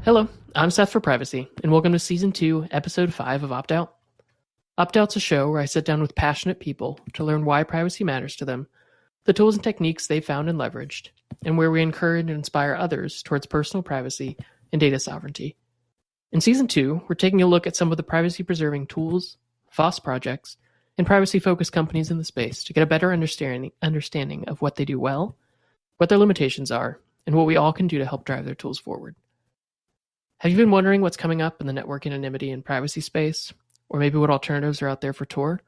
Hello, I'm Seth for Privacy, and welcome to Season 2, Episode 5 of Opt Out. Opt Out's a show where I sit down with passionate people to learn why privacy matters to them, the tools and techniques they've found and leveraged, and where we encourage and inspire others towards personal privacy and data sovereignty. In Season 2, we're taking a look at some of the privacy-preserving tools, FOSS projects, and privacy-focused companies in the space to get a better understanding of what they do well, what their limitations are, and what we all can do to help drive their tools forward. Have you been wondering what's coming up in the network anonymity and privacy space? Or maybe what alternatives are out there for Tor?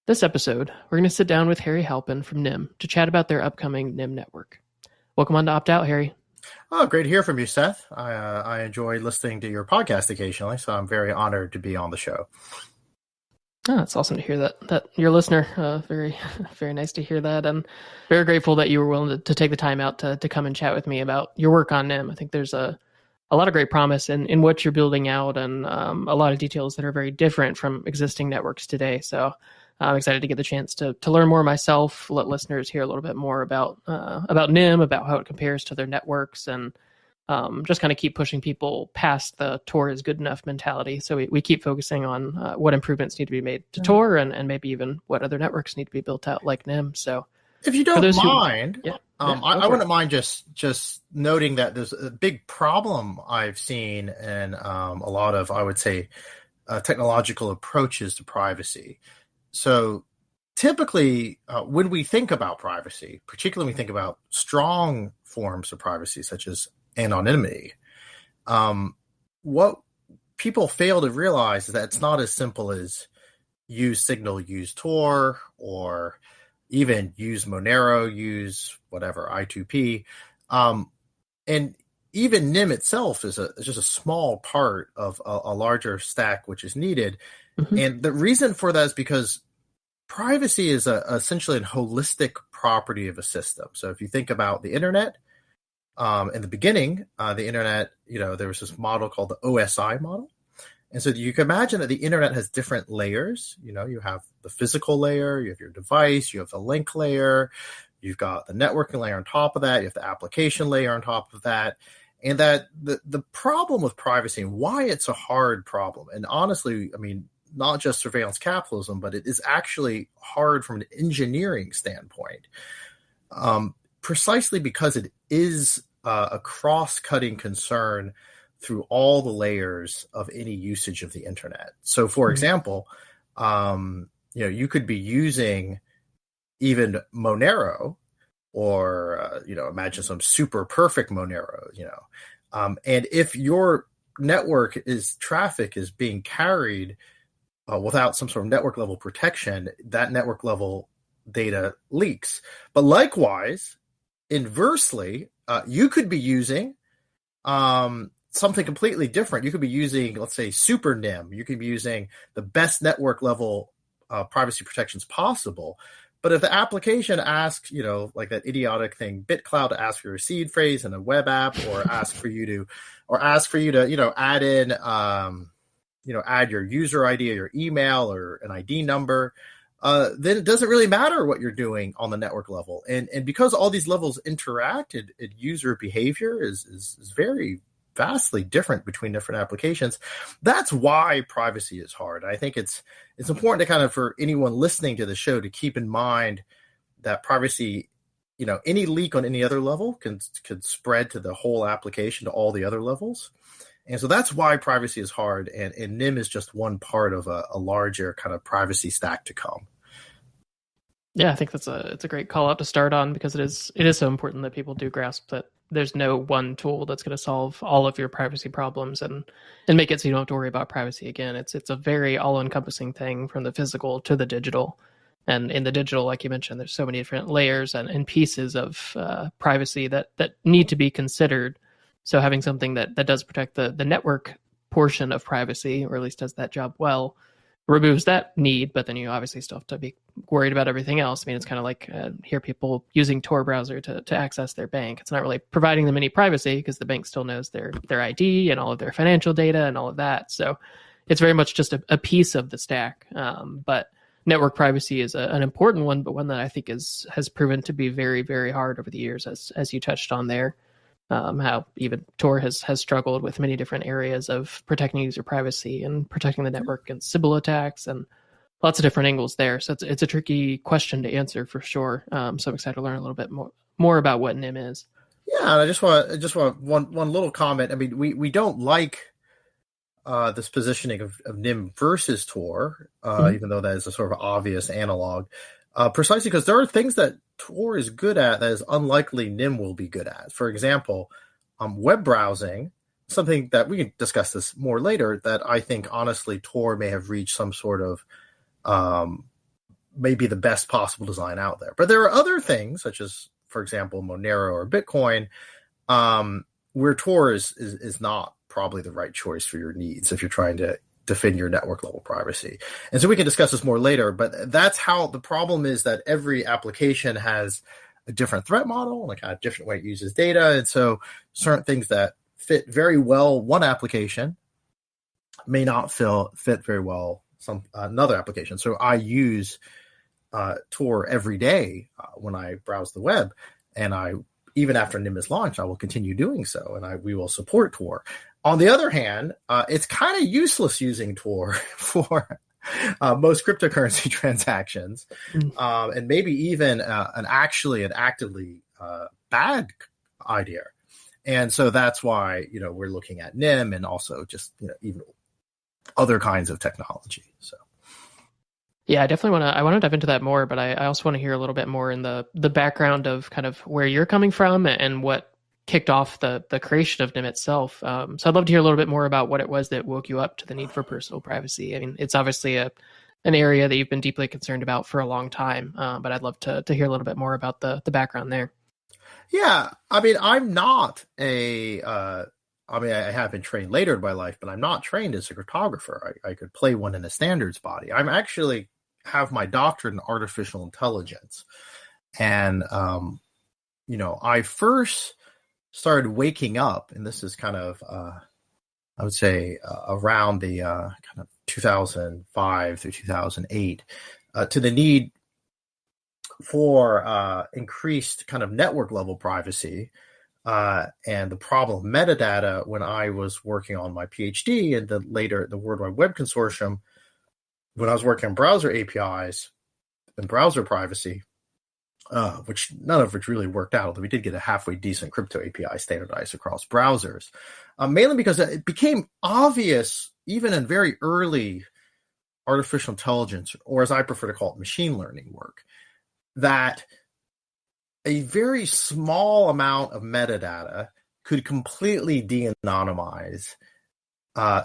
This episode, we're going to sit down with Harry Halpin from Nym to chat about their upcoming Nym Network. Welcome on to Opt Out, Harry. Oh, great to hear from you, Seth. I enjoy listening to your podcast occasionally, so I'm very honored to be on the show. Oh, it's awesome to hear that you're a listener. Very, very nice to hear that. And very grateful that you were willing to take the time out to come and chat with me about your work on Nym. I think there's a lot of great promise in what you're building out, and a lot of details that are very different from existing networks today. So I'm excited to get the chance to learn more myself, let listeners hear a little bit more about Nym, about how it compares to their networks, and just kind of keep pushing people past the Tor is good enough mentality. So we keep focusing on what improvements need to be made to Tor, and maybe even what other networks need to be built out like Nym. So if you don't mind, I wouldn't mind just noting that there's a big problem I've seen in a lot of, I would say, technological approaches to privacy. So typically, when we think about privacy, particularly when we think about strong forms of privacy, such as anonymity, what people fail to realize is that it's not as simple as use Signal, use Tor, or even use Monero, use whatever, I2P. And even Nym itself is just a small part of a larger stack which is needed. Mm-hmm. And the reason for that is because privacy is essentially a holistic property of a system. So if you think about the internet, in the beginning, the internet, there was this model called the OSI model. And so you can imagine that the internet has different layers. You have the physical layer, you have your device, you have the link layer, you've got the networking layer on top of that, you have the application layer on top of that. And that the problem with privacy and why it's a hard problem, and honestly, I mean, not just surveillance capitalism, but it is actually hard from an engineering standpoint, precisely because it is a cross-cutting concern through all the layers of any usage of the internet. So, for example, you could be using even Monero, or imagine some super perfect Monero, and if your network traffic is being carried without some sort of network level protection, that network level data leaks. But likewise, inversely, you could be using something completely different. You could be using, let's say, Super Nym. You could be using the best network level privacy protections possible. But if the application asks, like that idiotic thing, BitCloud, to ask for your seed phrase in a web app, or ask for you to add in, add your user ID or your email or an ID number, then it doesn't really matter what you're doing on the network level. And because all these levels interact, user behavior is very vastly different between different applications. That's why privacy is hard. I think it's important to kind of, for anyone listening to the show, to keep in mind that privacy, any leak on any other level could spread to the whole application, to all the other levels. And so that's why privacy is hard. And Nym is just one part of a larger kind of privacy stack to come. Yeah, I think it's a great call out to start on, because it is so important that people do grasp that there's no one tool that's going to solve all of your privacy problems and make it so you don't have to worry about privacy again. It's a very all-encompassing thing, from the physical to the digital. And in the digital, like you mentioned, there's so many different layers and pieces of privacy that need to be considered. So having something that does protect the network portion of privacy, or at least does that job well, removes that need, but then you obviously still have to be worried about everything else. I mean, it's kind of like hear people using Tor browser to access their bank. It's not really providing them any privacy, because the bank still knows their ID and all of their financial data and all of that. So it's very much just a piece of the stack. But network privacy is an important one, but one that I think has proven to be very, very hard over the years, as you touched on there. how even Tor has struggled with many different areas of protecting user privacy and protecting the network against Sybil attacks and lots of different angles there. So it's a tricky question to answer for sure. So I'm excited to learn a little bit more about what Nym is. Yeah, and I just want one little comment. I mean, we don't like this positioning of Nym versus Tor, even though that is a sort of obvious analog, precisely because there are things that Tor is good at that is unlikely Nym will be good at. For example, web browsing, something that we can discuss this more later, that I think honestly Tor may have reached some sort of maybe the best possible design out there. But there are other things, such as, for example, Monero or Bitcoin, where Tor is not probably the right choice for your needs if you're trying to defend your network level privacy. And so we can discuss this more later, but that's how the problem is, that every application has a different threat model, like a different way it uses data. And so certain things that fit very well one application may not fit very well another application. So I use Tor every day when I browse the web, and even after Nym is launched, I will continue doing so, and we will support Tor. On the other hand, it's kind of useless using Tor for most cryptocurrency transactions, and maybe even an actively bad idea. And so that's why we're looking at Nym, and also just even other kinds of technology. So. Yeah, I definitely want to dive into that more, but I also want to hear a little bit more in the background of kind of where you're coming from and what kicked off the creation of Nym itself. So I'd love to hear a little bit more about what it was that woke you up to the need for personal privacy. I mean, it's obviously an area that you've been deeply concerned about for a long time, but I'd love to hear a little bit more about the background there. Yeah, I mean, I'm not I have been trained later in my life, but I'm not trained as a cryptographer. I could play one in a standards body. I'm actually have my doctorate in artificial intelligence. And, I first started waking up, and this is kind of, I would say around the kind of 2005 through 2008, to the need for increased kind of network level privacy. And the problem of metadata when I was working on my PhD, and later the World Wide Web Consortium, when I was working on browser APIs and browser privacy, which none of which really worked out, although we did get a halfway decent crypto API standardized across browsers, mainly because it became obvious, even in very early artificial intelligence, or as I prefer to call it, machine learning work, that a very small amount of metadata could completely de-anonymize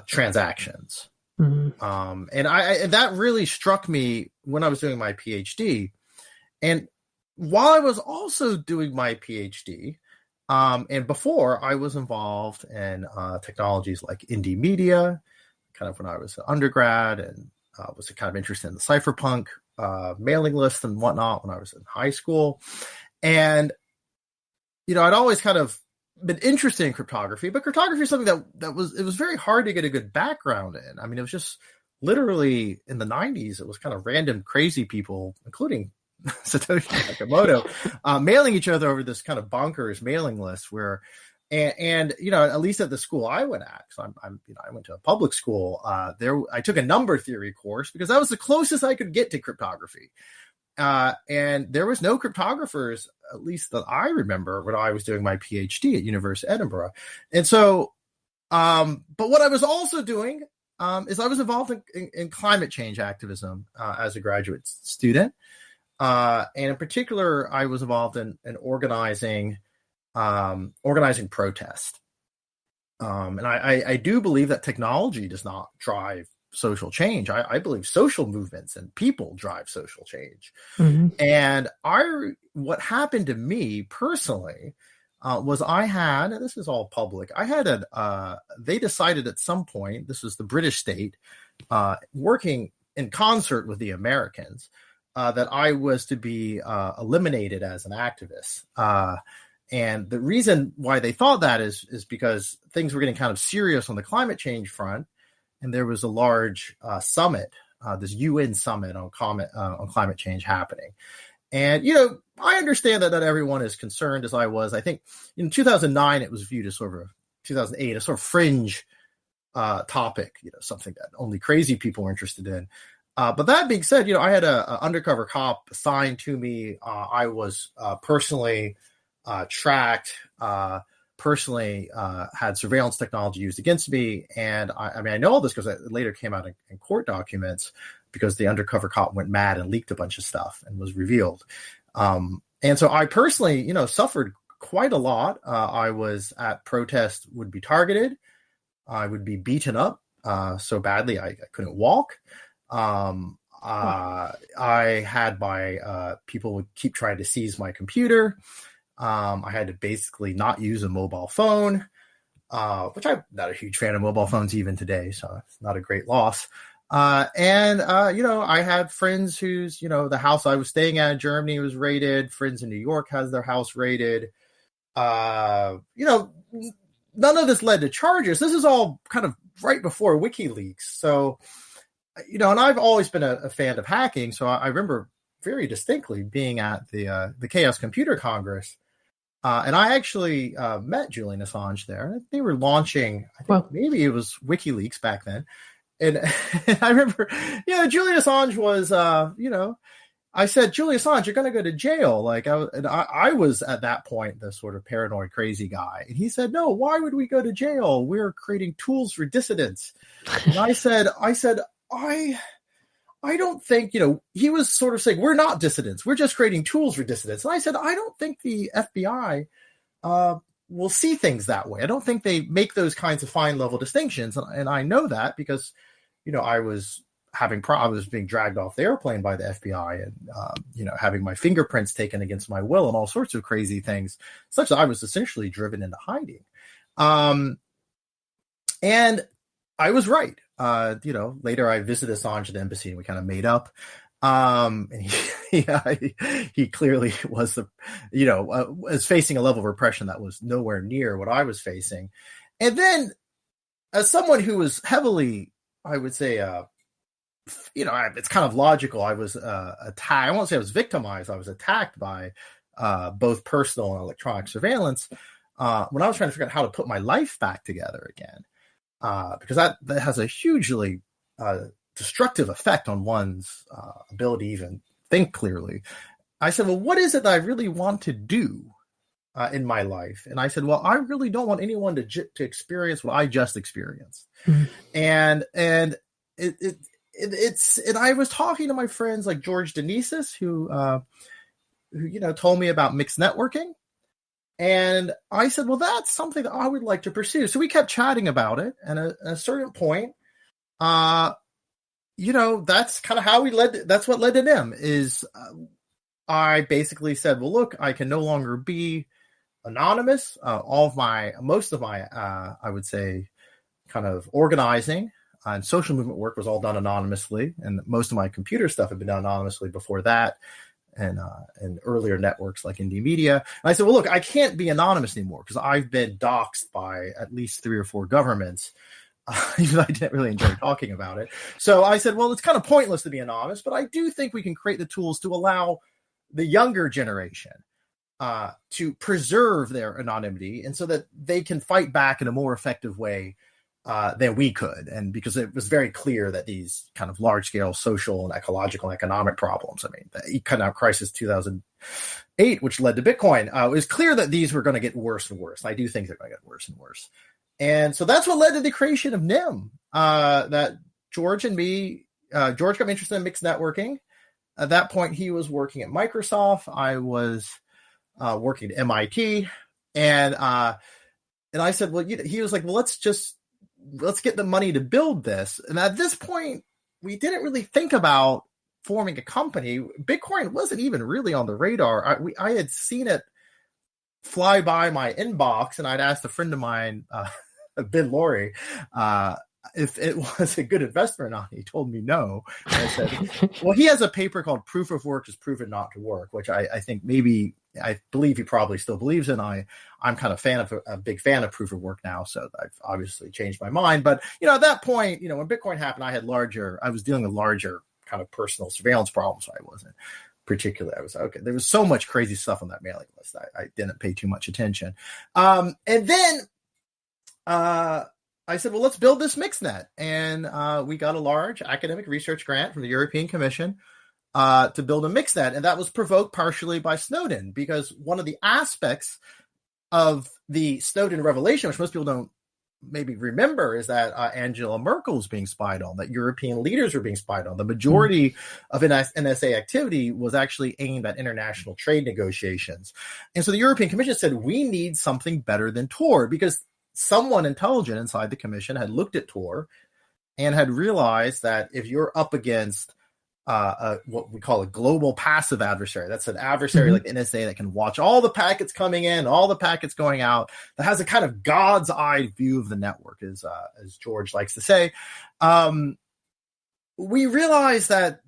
transactions. Mm-hmm. And that really struck me when I was doing my PhD. And while I was also doing my PhD, and before, I was involved in technologies like indie media, kind of when I was an undergrad, and was kind of interested in the cypherpunk mailing lists and whatnot when I was in high school. And, I'd always kind of been interested in cryptography, but cryptography is something it was very hard to get a good background in. I mean, it was just literally in the 90s, it was kind of random crazy people, including Satoshi Nakamoto, mailing each other over this kind of bonkers mailing list where, and at least at the school I went at, because I went to a public school, I took a number theory course because that was the closest I could get to cryptography. And there was no cryptographers, at least that I remember, when I was doing my PhD at University of Edinburgh. And so, but what I was also doing is I was involved in climate change activism as a graduate student. And in particular, I was involved in organizing protest. And I do believe that technology does not drive social change. I believe social movements and people drive social change. Mm-hmm. And what happened to me personally was and this is all public, they decided at some point, this was the British state, working in concert with the Americans, that I was to be eliminated as an activist. And the reason why they thought that is because things were getting kind of serious on the climate change front. And there was a large summit, this UN summit on climate change happening. And, I understand that not everyone is concerned as I was. I think in 2009, it was viewed as sort of 2008, a sort of fringe topic, something that only crazy people were interested in. But that being said, I had an undercover cop assigned to me. I was personally tracked, personally had surveillance technology used against me. And I know all this because it later came out in court documents because the undercover cop went mad and leaked a bunch of stuff and was revealed. And so I personally, suffered quite a lot. I was at protests, would be targeted. I would be beaten up so badly I couldn't walk. I had people would keep trying to seize my computer. I had to basically not use a mobile phone, which I'm not a huge fan of mobile phones even today, so it's not a great loss. I had friends whose, the house I was staying at in Germany was raided. Friends in New York has their house raided. None of this led to charges. This is all kind of right before WikiLeaks. So, and I've always been a fan of hacking. So I remember very distinctly being at the Chaos Computer Congress. And I actually met Julian Assange there. They were launching, I think maybe it was WikiLeaks back then. And I remember, Julian Assange was, I said, Julian Assange, you're going to go to jail. I was at that point the sort of paranoid, crazy guy. And he said, no, why would we go to jail? We're creating tools for dissidents. And I said, I don't think, he was sort of saying, we're not dissidents. We're just creating tools for dissidents. And I said, I don't think the FBI will see things that way. I don't think they make those kinds of fine level distinctions. And I know that because, I was I was being dragged off the airplane by the FBI and, having my fingerprints taken against my will and all sorts of crazy things, such that I was essentially driven into hiding. And I was right. Later I visited Assange at the embassy and we kind of made up. And he clearly was was facing a level of repression that was nowhere near what I was facing. And then as someone who was heavily, I would say, it's kind of logical. I was attacked. I won't say I was victimized. I was attacked by both personal and electronic surveillance when I was trying to figure out how to put my life back together again. Because that has a hugely destructive effect on one's ability to even think clearly. I said, well, what is it that I really want to do in my life? And I said, well, I really don't want anyone to experience what I just experienced. Mm-hmm. And and I was talking to my friends like George Denises, who told me about mixed networking. And I said, well, that's something that I would like to pursue. So we kept chatting about it. And at a certain point, that's kind of how that's what led to Nym is I basically said, well, look, I can no longer be anonymous. Most of my, I would say, kind of organizing and social movement work was all done anonymously. And most of my computer stuff had been done anonymously before that. And earlier networks like Indie Media. And I said, well, look, I can't be anonymous anymore because I've been doxxed by at least 3 or 4 governments, even though I didn't really enjoy talking about it. So I said, well, it's kind of pointless to be anonymous, but I do think we can create the tools to allow the younger generation to preserve their anonymity and so that they can fight back in a more effective way than we could. And because it was very clear that these kind of large-scale social and ecological and economic problems, the economic crisis 2008, which led to Bitcoin, it was clear that these were going to get worse and worse. I do think they're going to get worse and worse. And so that's what led to the creation of Nym, that George and me, George got me interested in mixed networking. At that point, he was working at Microsoft. I was working at MIT. And I said, well, he was like, well, let's get the money to build this. And at this point, we didn't really think about forming a company. Bitcoin wasn't even really on the radar. I had seen it fly by my inbox, and I'd asked a friend of mine, Ben Laurie, if it was a good investment or not. He told me no. And I said, well, he has a paper called Proof of Work is Proven Not to Work, which I think I believe he probably still believes in. I'm kind of a big fan of proof of work now, so I've obviously changed my mind. But at that point, when Bitcoin happened, I was dealing with larger kind of personal surveillance problems. I wasn't particularly. I was okay. There was so much crazy stuff on that mailing list. I didn't pay too much attention. And then I said, well, let's build this mixnet. And we got a large academic research grant from the European Commission to build a mixnet. And that was provoked partially by Snowden, because one of the aspects of the Snowden revelation, which most people don't maybe remember, is that Angela Merkel was being spied on, that European leaders were being spied on. The majority of NSA activity was actually aimed at international trade negotiations. And so the European Commission said, we need something better than Tor, because someone intelligent inside the commission had looked at Tor and had realized that if you're up against what we call a global passive adversary, that's an adversary like the NSA that can watch all the packets coming in, all the packets going out, that has a kind of God's eye view of the network, as George likes to say. We realize that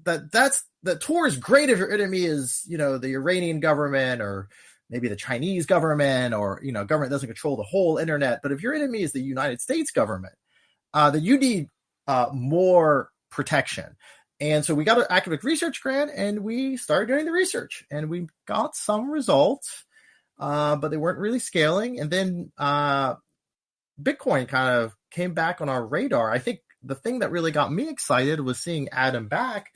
Tor is great if your enemy is, the Iranian government, or maybe the Chinese government, or, government doesn't control the whole internet. But if your enemy is the United States government, then you need more protection. And so we got an academic research grant, and we started doing the research, and we got some results, but they weren't really scaling. And then Bitcoin kind of came back on our radar. I think the thing that really got me excited was seeing Adam Back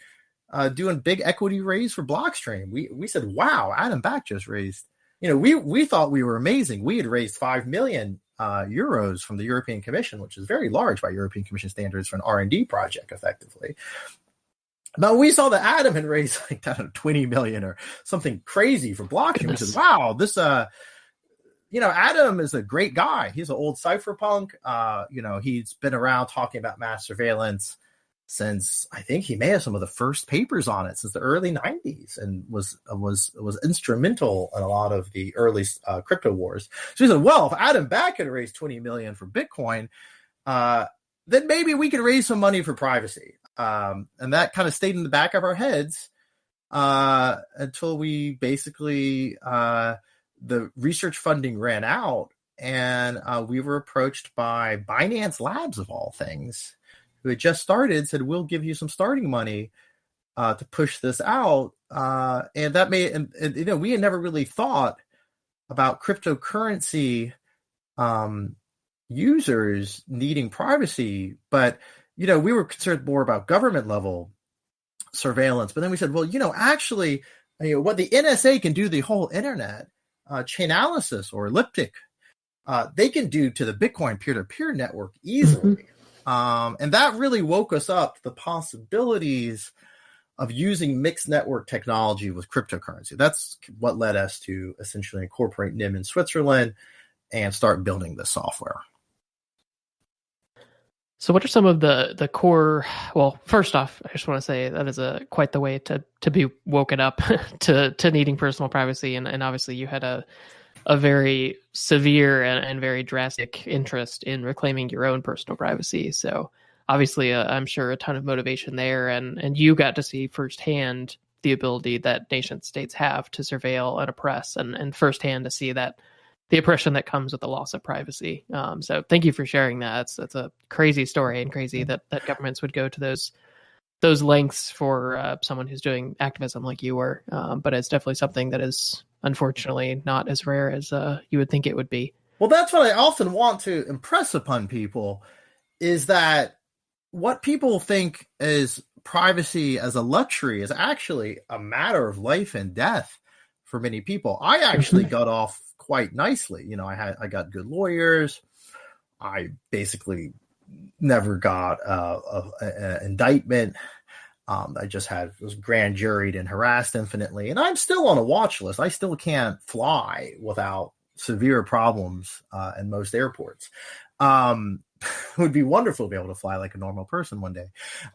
doing big equity raise for Blockstream. We said, wow, Adam Back just raised, we thought we were amazing. We had raised 5 million euros from the European Commission, which is very large by European Commission standards for an R&D project, effectively. But we saw that Adam had raised like 20 million or something crazy for Blockstream. We said, wow, this, Adam is a great guy. He's an old cypherpunk. He's been around talking about mass surveillance since, I think he may have some of the first papers on it since the early 90s, and was instrumental in a lot of the early crypto wars. So he said, well, if Adam Back could raise 20 million for Bitcoin, then maybe we could raise some money for privacy. And that kind of stayed in the back of our heads until we basically, the research funding ran out, and we were approached by Binance Labs, of all things, who had just started, said, we'll give you some starting money to push this out. And that made, we had never really thought about cryptocurrency users needing privacy, but we were concerned more about government level surveillance. But then we said, well, actually, what the NSA can do, the whole internet, Chainalysis or Elliptic, they can do to the Bitcoin peer-to-peer network easily. And that really woke us up to the possibilities of using mixed network technology with cryptocurrency. That's what led us to essentially incorporate Nym in Switzerland and start building this software. So what are some of the core, well, first off, I just want to say that is quite the way to be woken up to needing personal privacy. And obviously you had a very severe and very drastic interest in reclaiming your own personal privacy. So obviously I'm sure a ton of motivation there. And you got to see firsthand the ability that nation states have to surveil and oppress, and firsthand to see that the oppression that comes with the loss of privacy. So thank you for sharing that. That's a crazy story, and crazy that governments would go to those lengths for someone who's doing activism like you were. But it's definitely something that is unfortunately not as rare as you would think it would be. Well, that's what I often want to impress upon people, is that what people think is privacy as a luxury is actually a matter of life and death for many people. I actually got off quite nicely. I got good lawyers. I basically never got an indictment. I just was grand juried and harassed infinitely. And I'm still on a watch list. I still can't fly without severe problems in most airports. It would be wonderful to be able to fly like a normal person one day.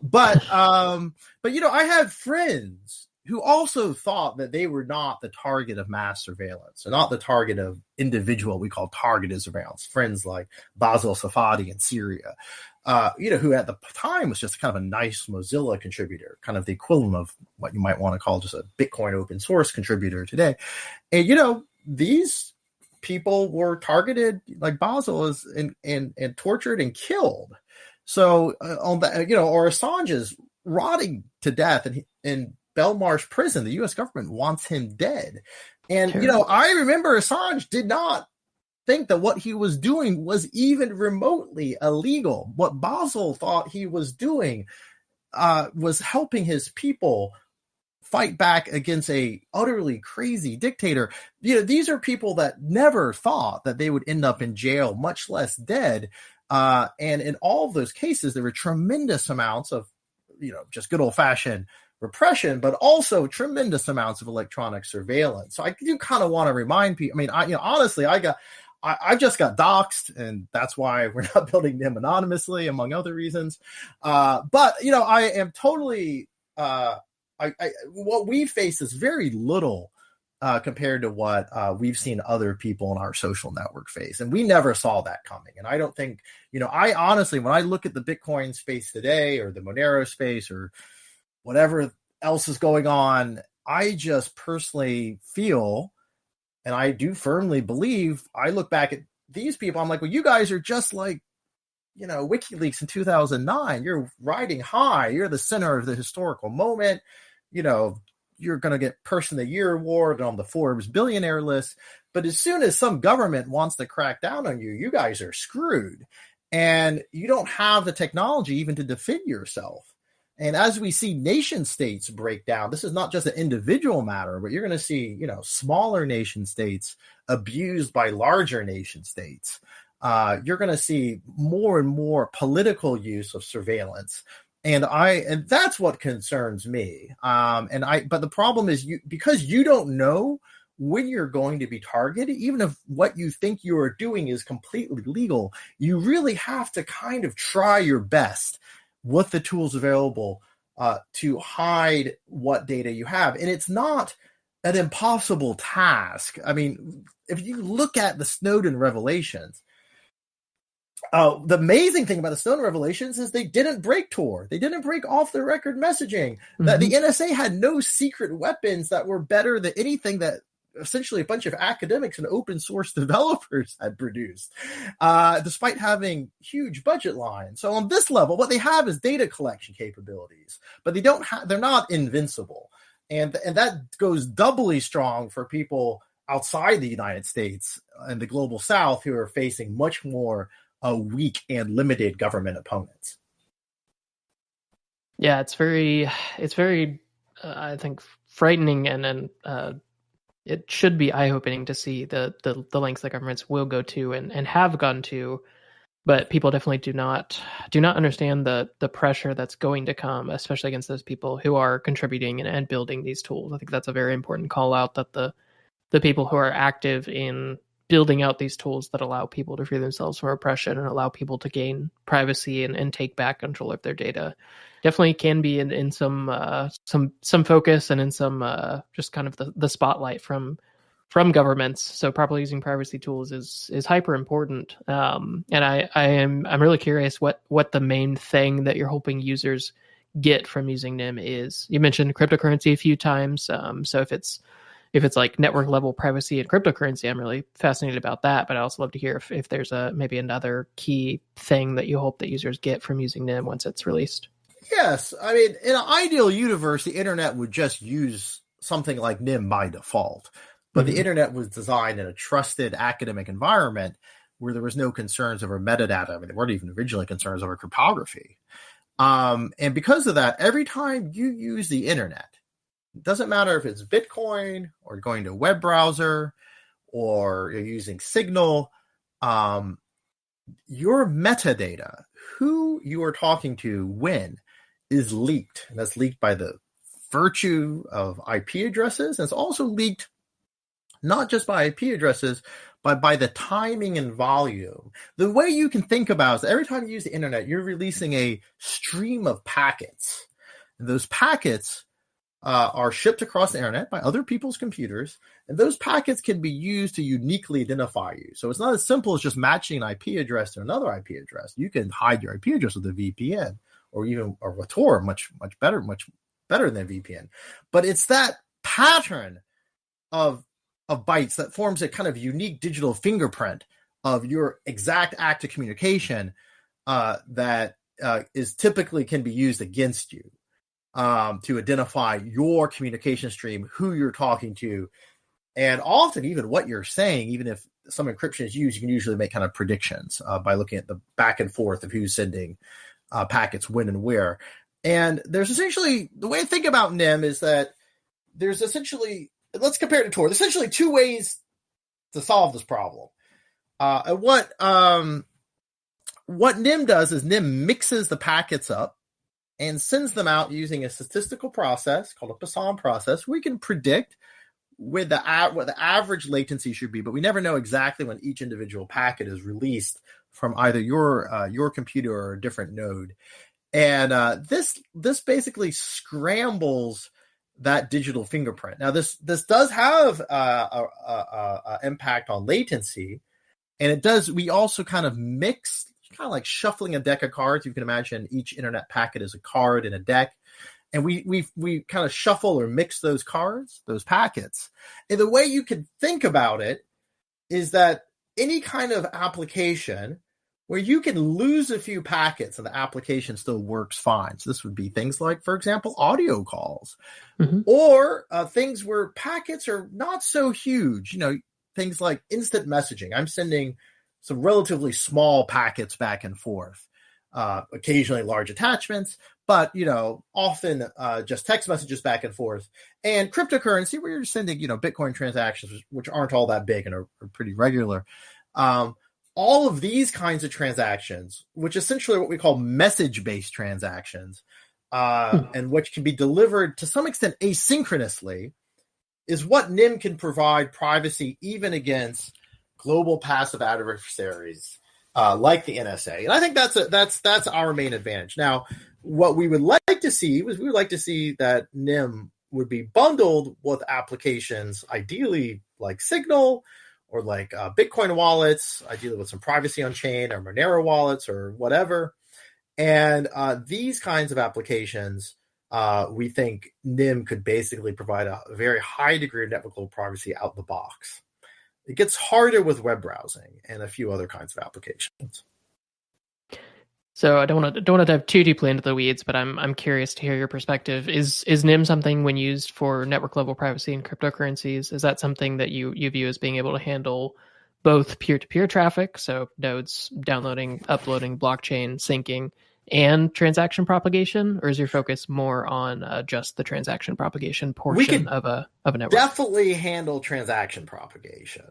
But I had friends who also thought that they were not the target of mass surveillance, or not the target of individual, we call targeted surveillance. Friends like Basil Safadi in Syria, who at the time was just kind of a nice Mozilla contributor, kind of the equivalent of what you might want to call just a Bitcoin open source contributor today. And, these people were targeted, like Basil is, and tortured and killed. So on that, or Assange is rotting to death in Belmarsh prison. The U.S. government wants him dead. And, Terrible. I remember Assange did not think that what he was doing was even remotely illegal. What Basel thought he was doing was helping his people fight back against a utterly crazy dictator. These are people that never thought that they would end up in jail, much less dead. And in all of those cases, there were tremendous amounts of, just good old fashioned repression, but also tremendous amounts of electronic surveillance. So I do kind of want to remind people. I mean, honestly, I just got doxxed, and that's why we're not building them anonymously, among other reasons. But I am totally. What we face is very little compared to what we've seen other people in our social network face, and we never saw that coming. And I don't think, I honestly, when I look at the Bitcoin space today, or the Monero space, or whatever else is going on, I just personally feel, and I do firmly believe, I look back at these people, I'm like, well, you guys are just like, WikiLeaks in 2009. You're riding high. You're the center of the historical moment. You're going to get Person of the Year award on the Forbes billionaire list. But as soon as some government wants to crack down on you, you guys are screwed. And you don't have the technology even to defend yourself. And as we see nation states break down, this is not just an individual matter, but you're going to see, smaller nation states abused by larger nation states. You're going to see more and more political use of surveillance. And that's what concerns me. But the problem is because you don't know when you're going to be targeted, even if what you think you are doing is completely legal, you really have to kind of try your best with the tools available to hide what data you have. And it's not an impossible task. I mean, if you look at the Snowden revelations, the amazing thing about the Snowden revelations is they didn't break Tor. They didn't break off the record messaging. Mm-hmm. That the NSA had no secret weapons that were better than anything that essentially a bunch of academics and open source developers had produced, despite having huge budget lines. So on this level, what they have is data collection capabilities, but they're not invincible. And that goes doubly strong for people outside the United States and the global South who are facing much more weak and limited government opponents. Yeah, it's very, I think, frightening, and it should be eye-opening to see the lengths that governments will go to and have gone to, but people definitely do not understand the pressure that's going to come, especially against those people who are contributing and building these tools. I think that's a very important call out, that the people who are active in building out these tools that allow people to free themselves from oppression and allow people to gain privacy and take back control of their data definitely can be in some focus and in some just kind of the spotlight from governments. So properly using privacy tools is hyper important. And I'm really curious what the main thing that you're hoping users get from using Nym is. You mentioned cryptocurrency a few times. So if it's like network level privacy and cryptocurrency, I'm really fascinated about that. But I also love to hear if there's maybe another key thing that you hope that users get from using Nym once it's released. Yes. I mean, in an ideal universe, the internet would just use something like Nym by default. But the internet was designed in a trusted academic environment where there was no concerns over metadata. I mean, there weren't even originally concerns over cryptography. And because of that, every time you use the internet, it doesn't matter if it's Bitcoin or going to a web browser or you're using Signal, your metadata, who you are talking to when, is leaked. And that's leaked by the virtue of IP addresses. And it's also leaked not just by IP addresses, but by the timing and volume. The way you can think about it is every time you use the internet, you're releasing a stream of packets. And those packets are shipped across the internet by other people's computers, and those packets can be used to uniquely identify you. So it's not as simple as just matching an IP address to another IP address. You can hide your IP address with a VPN or with Tor, much better than a VPN. But it's that pattern of bytes that forms a kind of unique digital fingerprint of your exact act of communication that is typically can be used against you. to identify your communication stream, who you're talking to, and often even what you're saying. Even if some encryption is used, you can usually make kind of predictions by looking at the back and forth of who's sending packets when and where. And there's essentially, the way I think about Nym is that there's essentially, let's compare it to Tor. There's essentially two ways to solve this problem. And what Nym does is Nym mixes the packets up and sends them out using a statistical process called a Poisson process. We can predict what the average latency should be, but we never know exactly when each individual packet is released from either your computer or a different node. And this basically scrambles that digital fingerprint. Now, this does have a impact on latency, and it does. We also kind of mix, kind of like shuffling a deck of cards. You can imagine each internet packet is a card in a deck, and we kind of shuffle or mix those cards, those packets. And the way you can think about it is that any kind of application where you can lose a few packets and the application still works fine. So this would be things like, for example, audio calls, or things where packets are not so huge. Things like instant messaging. I'm sending some relatively small packets back and forth, occasionally large attachments, but often just text messages back and forth. And cryptocurrency, where you're sending Bitcoin transactions, which aren't all that big and are pretty regular. All of these kinds of transactions, which essentially are what we call message-based transactions, and which can be delivered to some extent asynchronously, is what Nym can provide privacy even against global passive adversaries like the NSA. And I think that's our main advantage. Now, what we would like to see was that Nym would be bundled with applications, ideally like Signal, or like Bitcoin wallets, ideally with some privacy on chain, or Monero wallets, or whatever. And these kinds of applications, we think Nym could basically provide a very high degree of network level privacy out the box. It gets harder with web browsing and a few other kinds of applications. So I don't want to dive too deeply into the weeds, but I'm curious to hear your perspective. Is Nym something, when used for network level privacy and cryptocurrencies, is that something that you view as being able to handle both peer-to-peer traffic, so nodes downloading, uploading, blockchain syncing, and transaction propagation, or is your focus more on just the transaction propagation portion of a network? Definitely handle transaction propagation.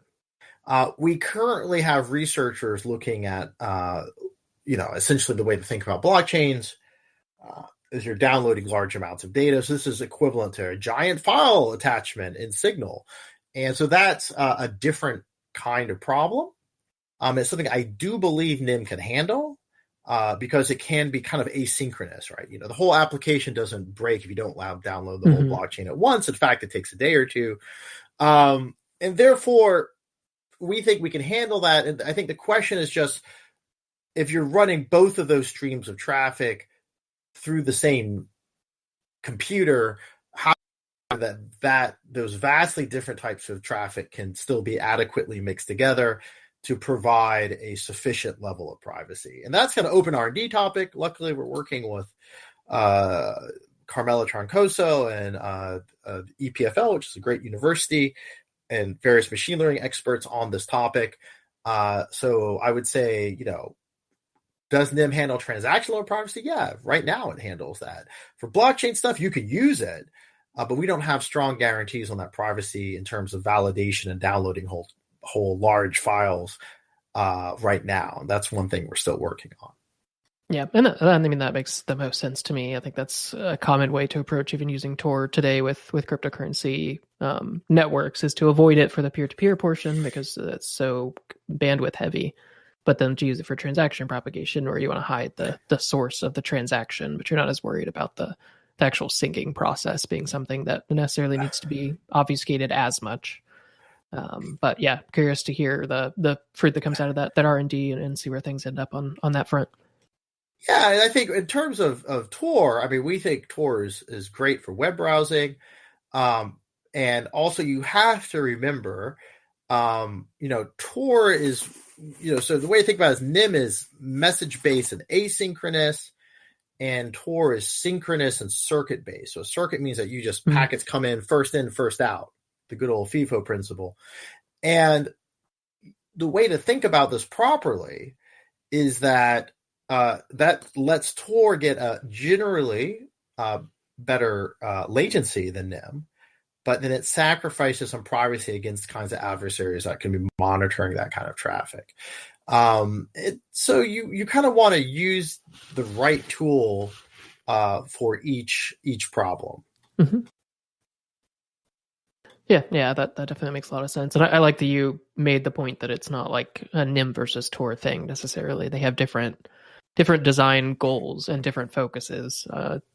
We currently have researchers looking at essentially the way to think about blockchains is you're downloading large amounts of data. So this is equivalent to a giant file attachment in Signal. And so that's a different kind of problem. It's something I do believe Nym can handle because it can be kind of asynchronous, right? The whole application doesn't break if you don't download the whole blockchain at once. In fact, it takes a day or two. And therefore, we think we can handle that. And I think the question is just, if you're running both of those streams of traffic through the same computer, how that those vastly different types of traffic can still be adequately mixed together to provide a sufficient level of privacy. And that's going to open R&D topic. Luckily, we're working with Carmela Troncoso and EPFL, which is a great university, and various machine learning experts on this topic. So I would say, does Nym handle transactional privacy? Yeah, right now it handles that. For blockchain stuff, you can use it, but we don't have strong guarantees on that privacy in terms of validation and downloading whole large files right now. That's one thing we're still working on. Yeah, and that makes the most sense to me. I think that's a common way to approach even using Tor today with cryptocurrency networks, is to avoid it for the peer-to-peer portion because it's so bandwidth heavy. But then to use it for transaction propagation, where you want to hide the source of the transaction, but you're not as worried about the actual syncing process being something that necessarily needs to be obfuscated as much. But yeah, curious to hear the fruit that comes out of that R&D and see where things end up on that front. Yeah, and I think in terms of Tor, we think Tor is great for web browsing. And also you have to remember, Tor is, so the way to think about it is Nym is message-based and asynchronous. and Tor is synchronous and circuit based. So a circuit means that you just packets come in, first out, the good old FIFO principle. And the way to think about this properly is that that lets Tor get a generally better latency than Nym, but then it sacrifices some privacy against kinds of adversaries that can be monitoring that kind of traffic. So you kind of want to use the right tool for each problem. Mm-hmm. Yeah, that definitely makes a lot of sense. And I like that you made the point that it's not like a Nym versus Tor thing necessarily. They have different design goals and different focuses.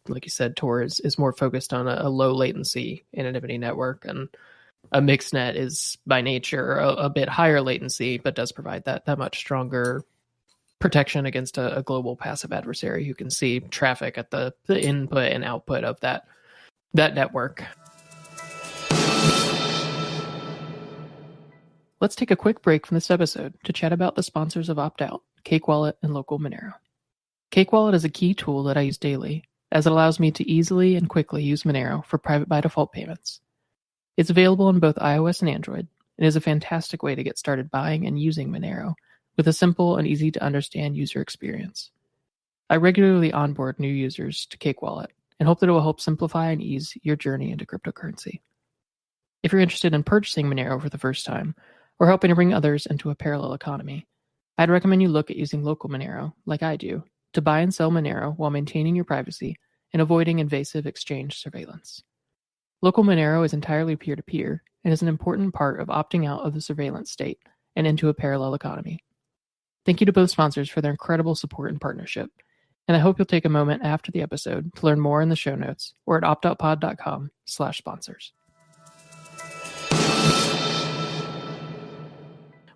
Like you said, Tor is more focused on a low latency anonymity network, and a mixed net is by nature a bit higher latency, but does provide that much stronger protection against a global passive adversary who can see traffic at the input and output of that network. Let's take a quick break from this episode to chat about the sponsors of Opt-out, Cake Wallet and Local Monero. Cake Wallet is a key tool that I use daily, as it allows me to easily and quickly use Monero for private by default payments. It's available on both iOS and Android, and is a fantastic way to get started buying and using Monero with a simple and easy to understand user experience. I regularly onboard new users to Cake Wallet and hope that it will help simplify and ease your journey into cryptocurrency. If you're interested in purchasing Monero for the first time, or helping to bring others into a parallel economy, I'd recommend you look at using Local Monero, like I do, to buy and sell Monero while maintaining your privacy and avoiding invasive exchange surveillance. Local Monero is entirely peer-to-peer and is an important part of opting out of the surveillance state and into a parallel economy. Thank you to both sponsors for their incredible support and partnership, and I hope you'll take a moment after the episode to learn more in the show notes or at optoutpod.com/sponsors.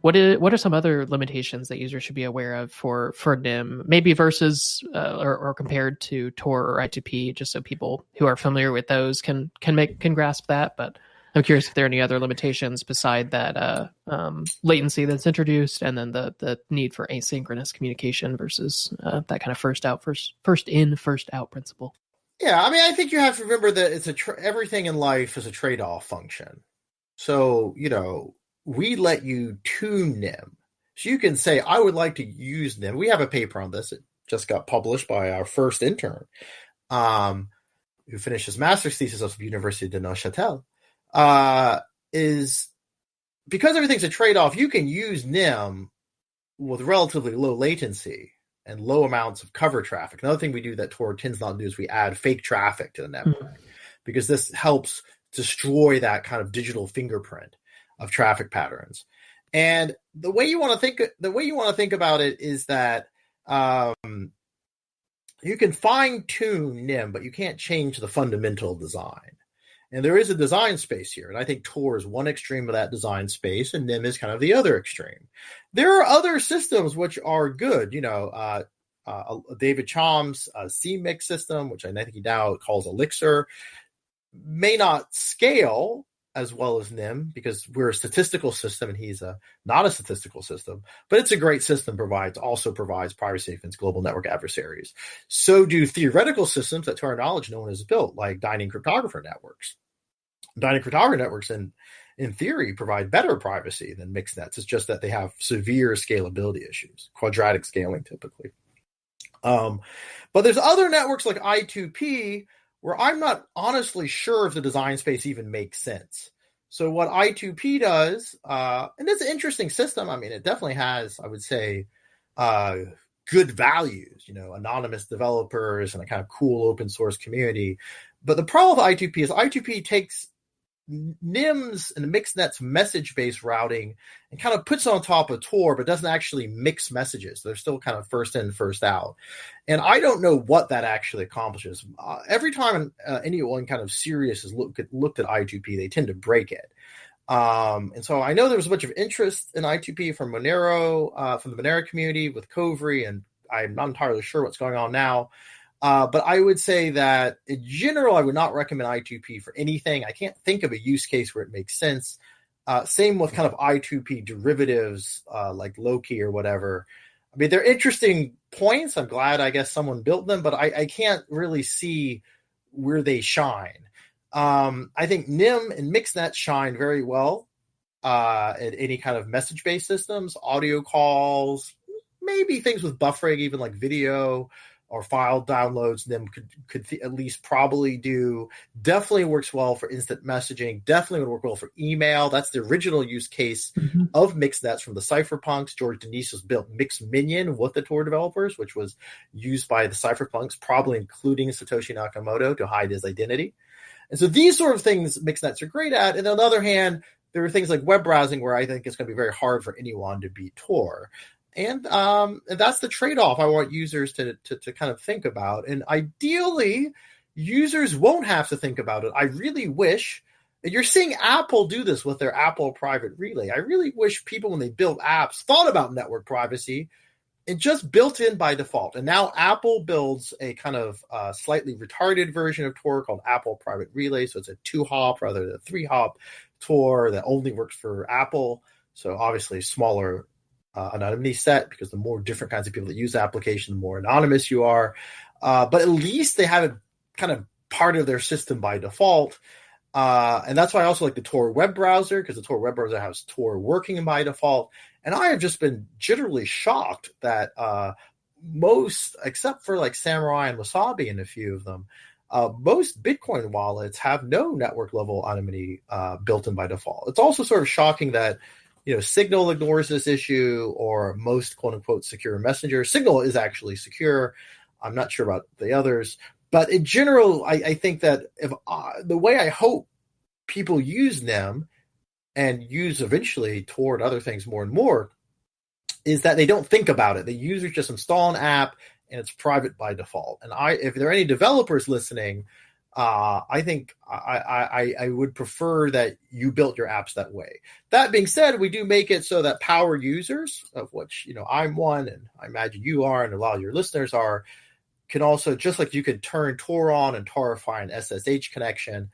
What are some other limitations that users should be aware of for Nym, maybe versus or compared to Tor or I2P, just so people who are familiar with those can grasp that? But I'm curious if there are any other limitations beside that latency that's introduced, and then the need for asynchronous communication versus that kind of first in, first out principle. Yeah, I mean, I think you have to remember that it's everything in life is a trade-off function. So, we let you tune Nym. So you can say, I would like to use Nym. We have a paper on this. It just got published by our first intern, who finished his master's thesis at the University de Neuchâtel. Is because everything's a trade-off, you can use Nym with relatively low latency and low amounts of cover traffic. Another thing we do that Tor tends not to do is we add fake traffic to the network, because this helps destroy that kind of digital fingerprint of traffic patterns. And the way you want to think about it is that you can fine tune Nym, but you can't change the fundamental design. And there is a design space here. And I think Tor is one extreme of that design space, and Nym is kind of the other extreme. There are other systems which are good. David Chom's CMix system, which I think he now calls Elixir, may not scale as well as Nym, because we're a statistical system and he's not a statistical system, but it's a great system, also provides privacy against global network adversaries. So do theoretical systems that, to our knowledge, no one has built, like Dining cryptographer networks. Dining cryptographer networks, in theory, provide better privacy than mixed nets. It's just that they have severe scalability issues, quadratic scaling typically. But there's other networks like I2P, where I'm not honestly sure if the design space even makes sense. So what I2P does, and it's an interesting system. I mean, it definitely has, I would say, good values, anonymous developers and a kind of cool open source community. But the problem with I2P is I2P takes Nym's and MixNet's message-based routing and kind of puts it on top of Tor, but doesn't actually mix messages. They're still kind of first in, first out. And I don't know what that actually accomplishes. Every time anyone kind of serious has looked at I2P, they tend to break it. And so I know there was a bunch of interest in I2P from Monero, from the Monero community with Kovri, and I'm not entirely sure what's going on now. But I would say that in general, I would not recommend I2P for anything. I can't think of a use case where it makes sense. Same with kind of I2P derivatives like Loki or whatever. I mean, they're interesting points. I'm glad, I guess, someone built them, but I can't really see where they shine. I think Nym and Mixnet shine very well at any kind of message-based systems, audio calls, maybe things with buffering, even like video or file downloads. Nym could at least probably do. Definitely works well for instant messaging. Definitely would work well for email. That's the original use case of Mixnets from the cypherpunks. George Denisos built MixMinion with the Tor developers, which was used by the cypherpunks, probably including Satoshi Nakamoto, to hide his identity. And so these sort of things Mixnets are great at. And on the other hand, there are things like web browsing where I think it's going to be very hard for anyone to beat Tor. And that's the trade-off I want users to kind of think about. And ideally, users won't have to think about it. I really wish, and you're seeing Apple do this with their Apple Private Relay. I really wish people, when they build apps, thought about network privacy and just built in by default. And now Apple builds a kind of slightly retarded version of Tor called Apple Private Relay. So it's a 2-hop rather than a 3-hop Tor that only works for Apple. So obviously smaller anonymity set, because the more different kinds of people that use the application, the more anonymous you are. But at least they have it kind of part of their system by default. And that's why I also like the Tor web browser, because the Tor web browser has Tor working by default. And I have just been generally shocked that most, except for like Samurai and Wasabi and a few of them, most Bitcoin wallets have no network level anonymity built in by default. It's also sort of shocking that Signal ignores this issue, or most quote unquote secure messengers. Signal is actually secure. I'm not sure about the others, but in general, I think that if the way I hope people use Nym and use eventually Tor and other things more and more is that they don't think about it. The users just install an app and it's private by default. And if there are any developers listening, I think I would prefer that you built your apps that way. That being said, we do make it so that power users, of which I'm one, and I imagine you are, and a lot of your listeners are, can also, just like you could turn Tor on and Torify an SSH connection,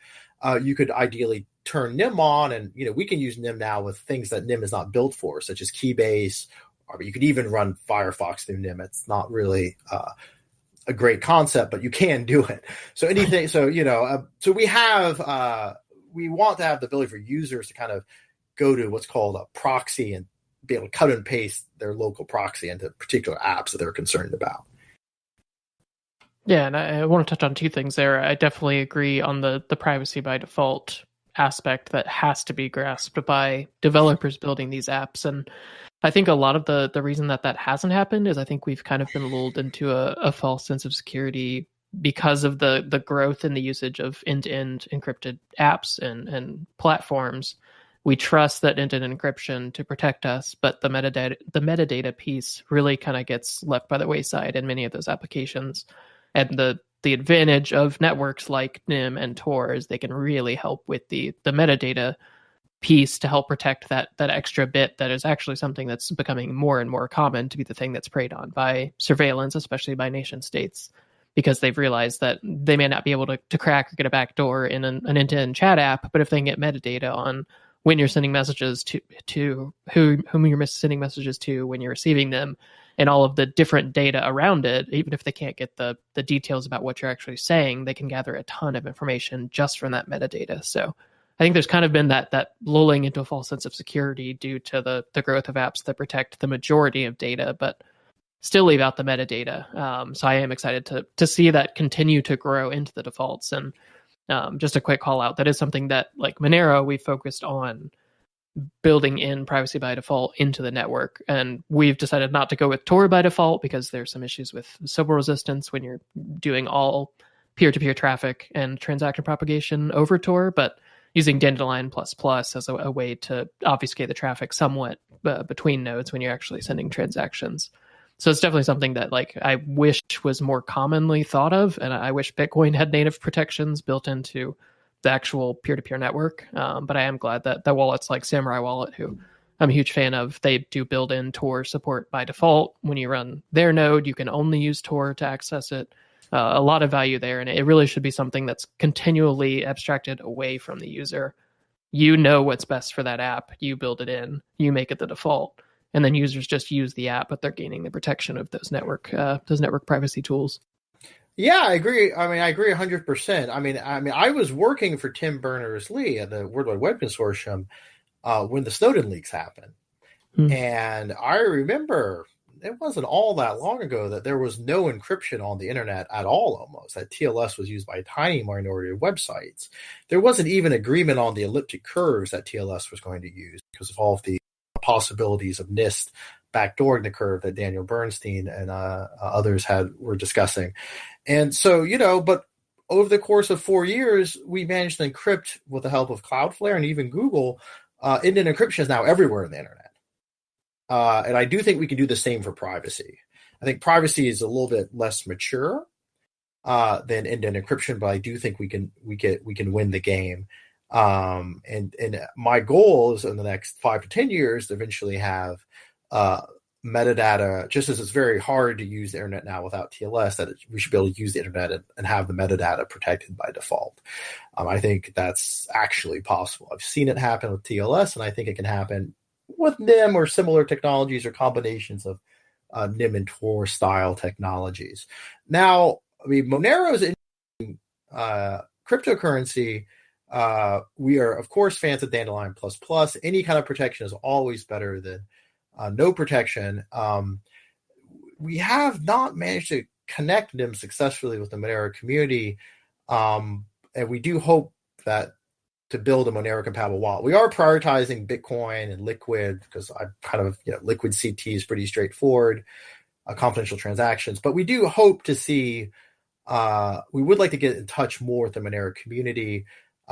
you could ideally turn Nym on, and we can use Nym now with things that Nym is not built for, such as Keybase, or you could even run Firefox through Nym. It's not really a great concept, but you can do it. So anything, so we have we want to have the ability for users to kind of go to what's called a proxy and be able to cut and paste their local proxy into particular apps that they're concerned about. Yeah, and I want to touch on two things there. I definitely agree on the privacy by default aspect that has to be grasped by developers building these apps. And I think a lot of the reason that hasn't happened is I think we've kind of been lulled into a false sense of security because of the growth in the usage of end-to-end encrypted apps and platforms. We trust that end-to-end encryption to protect us, but the metadata piece really kind of gets left by the wayside in many of those applications. And the advantage of networks like Nym and Tor is they can really help with the metadata piece to help protect that extra bit that is actually something that's becoming more and more common to be the thing that's preyed on by surveillance, especially by nation states, because they've realized that they may not be able to crack or get a backdoor in an end-to-end chat app, but if they can get metadata on when you're sending messages to whom you're sending messages to, when you're receiving them, and all of the different data around it, even if they can't get the details about what you're actually saying, they can gather a ton of information just from that metadata. So I think there's kind of been that lulling into a false sense of security due to the growth of apps that protect the majority of data, but still leave out the metadata. So I am excited to see that continue to grow into the defaults. And just a quick call out, that is something that, like Monero, we focused on building in privacy by default into the network. And we've decided not to go with Tor by default because there's some issues with Sybil resistance when you're doing all peer-to-peer traffic and transaction propagation over Tor, but using Dandelion++ as a way to obfuscate the traffic somewhat between nodes when you're actually sending transactions. So it's definitely something that I wish was more commonly thought of, and I wish Bitcoin had native protections built into the actual peer-to-peer network. But I am glad that wallets like Samurai Wallet, who I'm a huge fan of, they do build in Tor support by default. When you run their node, you can only use Tor to access it. A lot of value there, and it really should be something that's continually abstracted away from the user. You know what's best for that app. You build it in. You make it the default. and then users just use the app, but they're gaining the protection of those network privacy tools. Yeah, I agree. I agree 100%. I was working for Tim Berners-Lee at the World Wide Web Consortium when the Snowden leaks happened. And I remember it wasn't all that long ago that there was no encryption on the internet at all, almost. That TLS was used by a tiny minority of websites. There wasn't even agreement on the elliptic curves that TLS was going to use because of all of the possibilities of NIST backdooring the curve that Daniel Bernstein and others were discussing. And so, but over the course of 4 years, we managed to encrypt with the help of Cloudflare and even Google. Indent encryption is now everywhere in the internet. And I do think we can do the same for privacy. I think privacy is a little bit less mature than indent encryption, but I do think we can win the game. And my goal is in the next 5 to 10 years to eventually have metadata, just as it's very hard to use the internet now without TLS, that we should be able to use the internet and have the metadata protected by default. I think that's actually possible. I've seen it happen with TLS, and I think it can happen with Nym or similar technologies or combinations of Nym and Tor style technologies. Now, Monero's in cryptocurrency. We are, of course, fans of Dandelion++. Any kind of protection is always better than no protection. We have not managed to connect Nym successfully with the Monero community, and we do hope that to build a Monero compatible wallet. We are prioritizing Bitcoin and Liquid because I'm kind of, Liquid CT is pretty straightforward, confidential transactions, but we do hope to see, we would like to get in touch more with the Monero community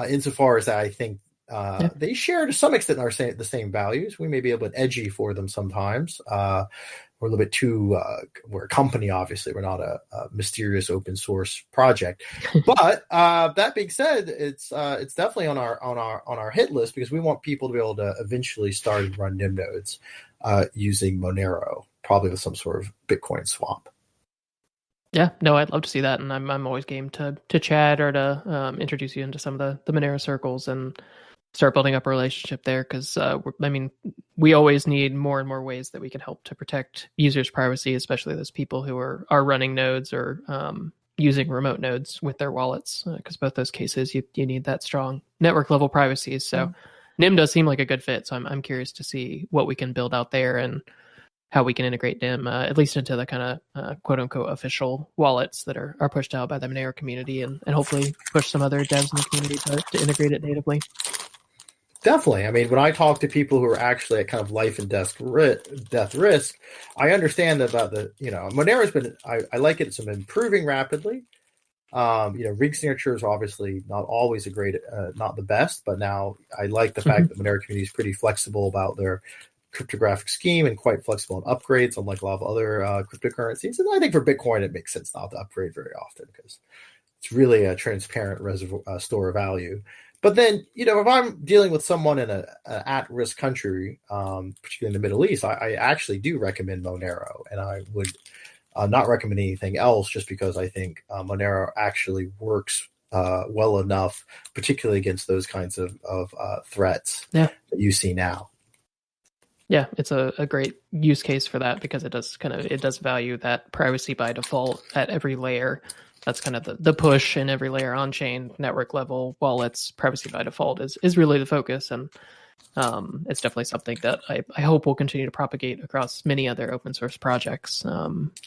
insofar as that I think they share to some extent the same values. We may be a bit edgy for them sometimes. We're a little bit too, we're a company, obviously. We're not a mysterious open source project. But that being said, it's definitely on our hit list because we want people to be able to eventually start and run Nym nodes using Monero, probably with some sort of Bitcoin swap. Yeah, no, I'd love to see that, and I'm always game to chat or to introduce you into some of the Monero circles and start building up a relationship there, because we always need more and more ways that we can help to protect users' privacy, especially those people who are running nodes or using remote nodes with their wallets, because both those cases you need that strong network level privacy. So Nym does seem like a good fit. So I'm curious to see what we can build out there and how we can integrate Nym at least into the kind of quote unquote official wallets that are pushed out by the Monero community, and hopefully push some other devs in the community to integrate it natively. Definitely. When I talk to people who are actually at kind of life and death risk, I understand about Monero's been, I like it. It's been improving rapidly. Ring signatures are obviously not always not the best, but now I like the fact that the Monero community is pretty flexible about their cryptographic scheme and quite flexible in upgrades, unlike a lot of other cryptocurrencies. And I think for Bitcoin, it makes sense not to upgrade very often because it's really a transparent reservoir store of value. But then, if I'm dealing with someone in an at-risk country, particularly in the Middle East, I actually do recommend Monero, and I would not recommend anything else just because I think Monero actually works well enough, particularly against those kinds of threats that you see now. Yeah, it's a great use case for that because it does value that privacy by default at every layer. That's kind of the push in every layer on chain, network level, wallets, privacy by default is really the focus. And it's definitely something that I hope will continue to propagate across many other open source projects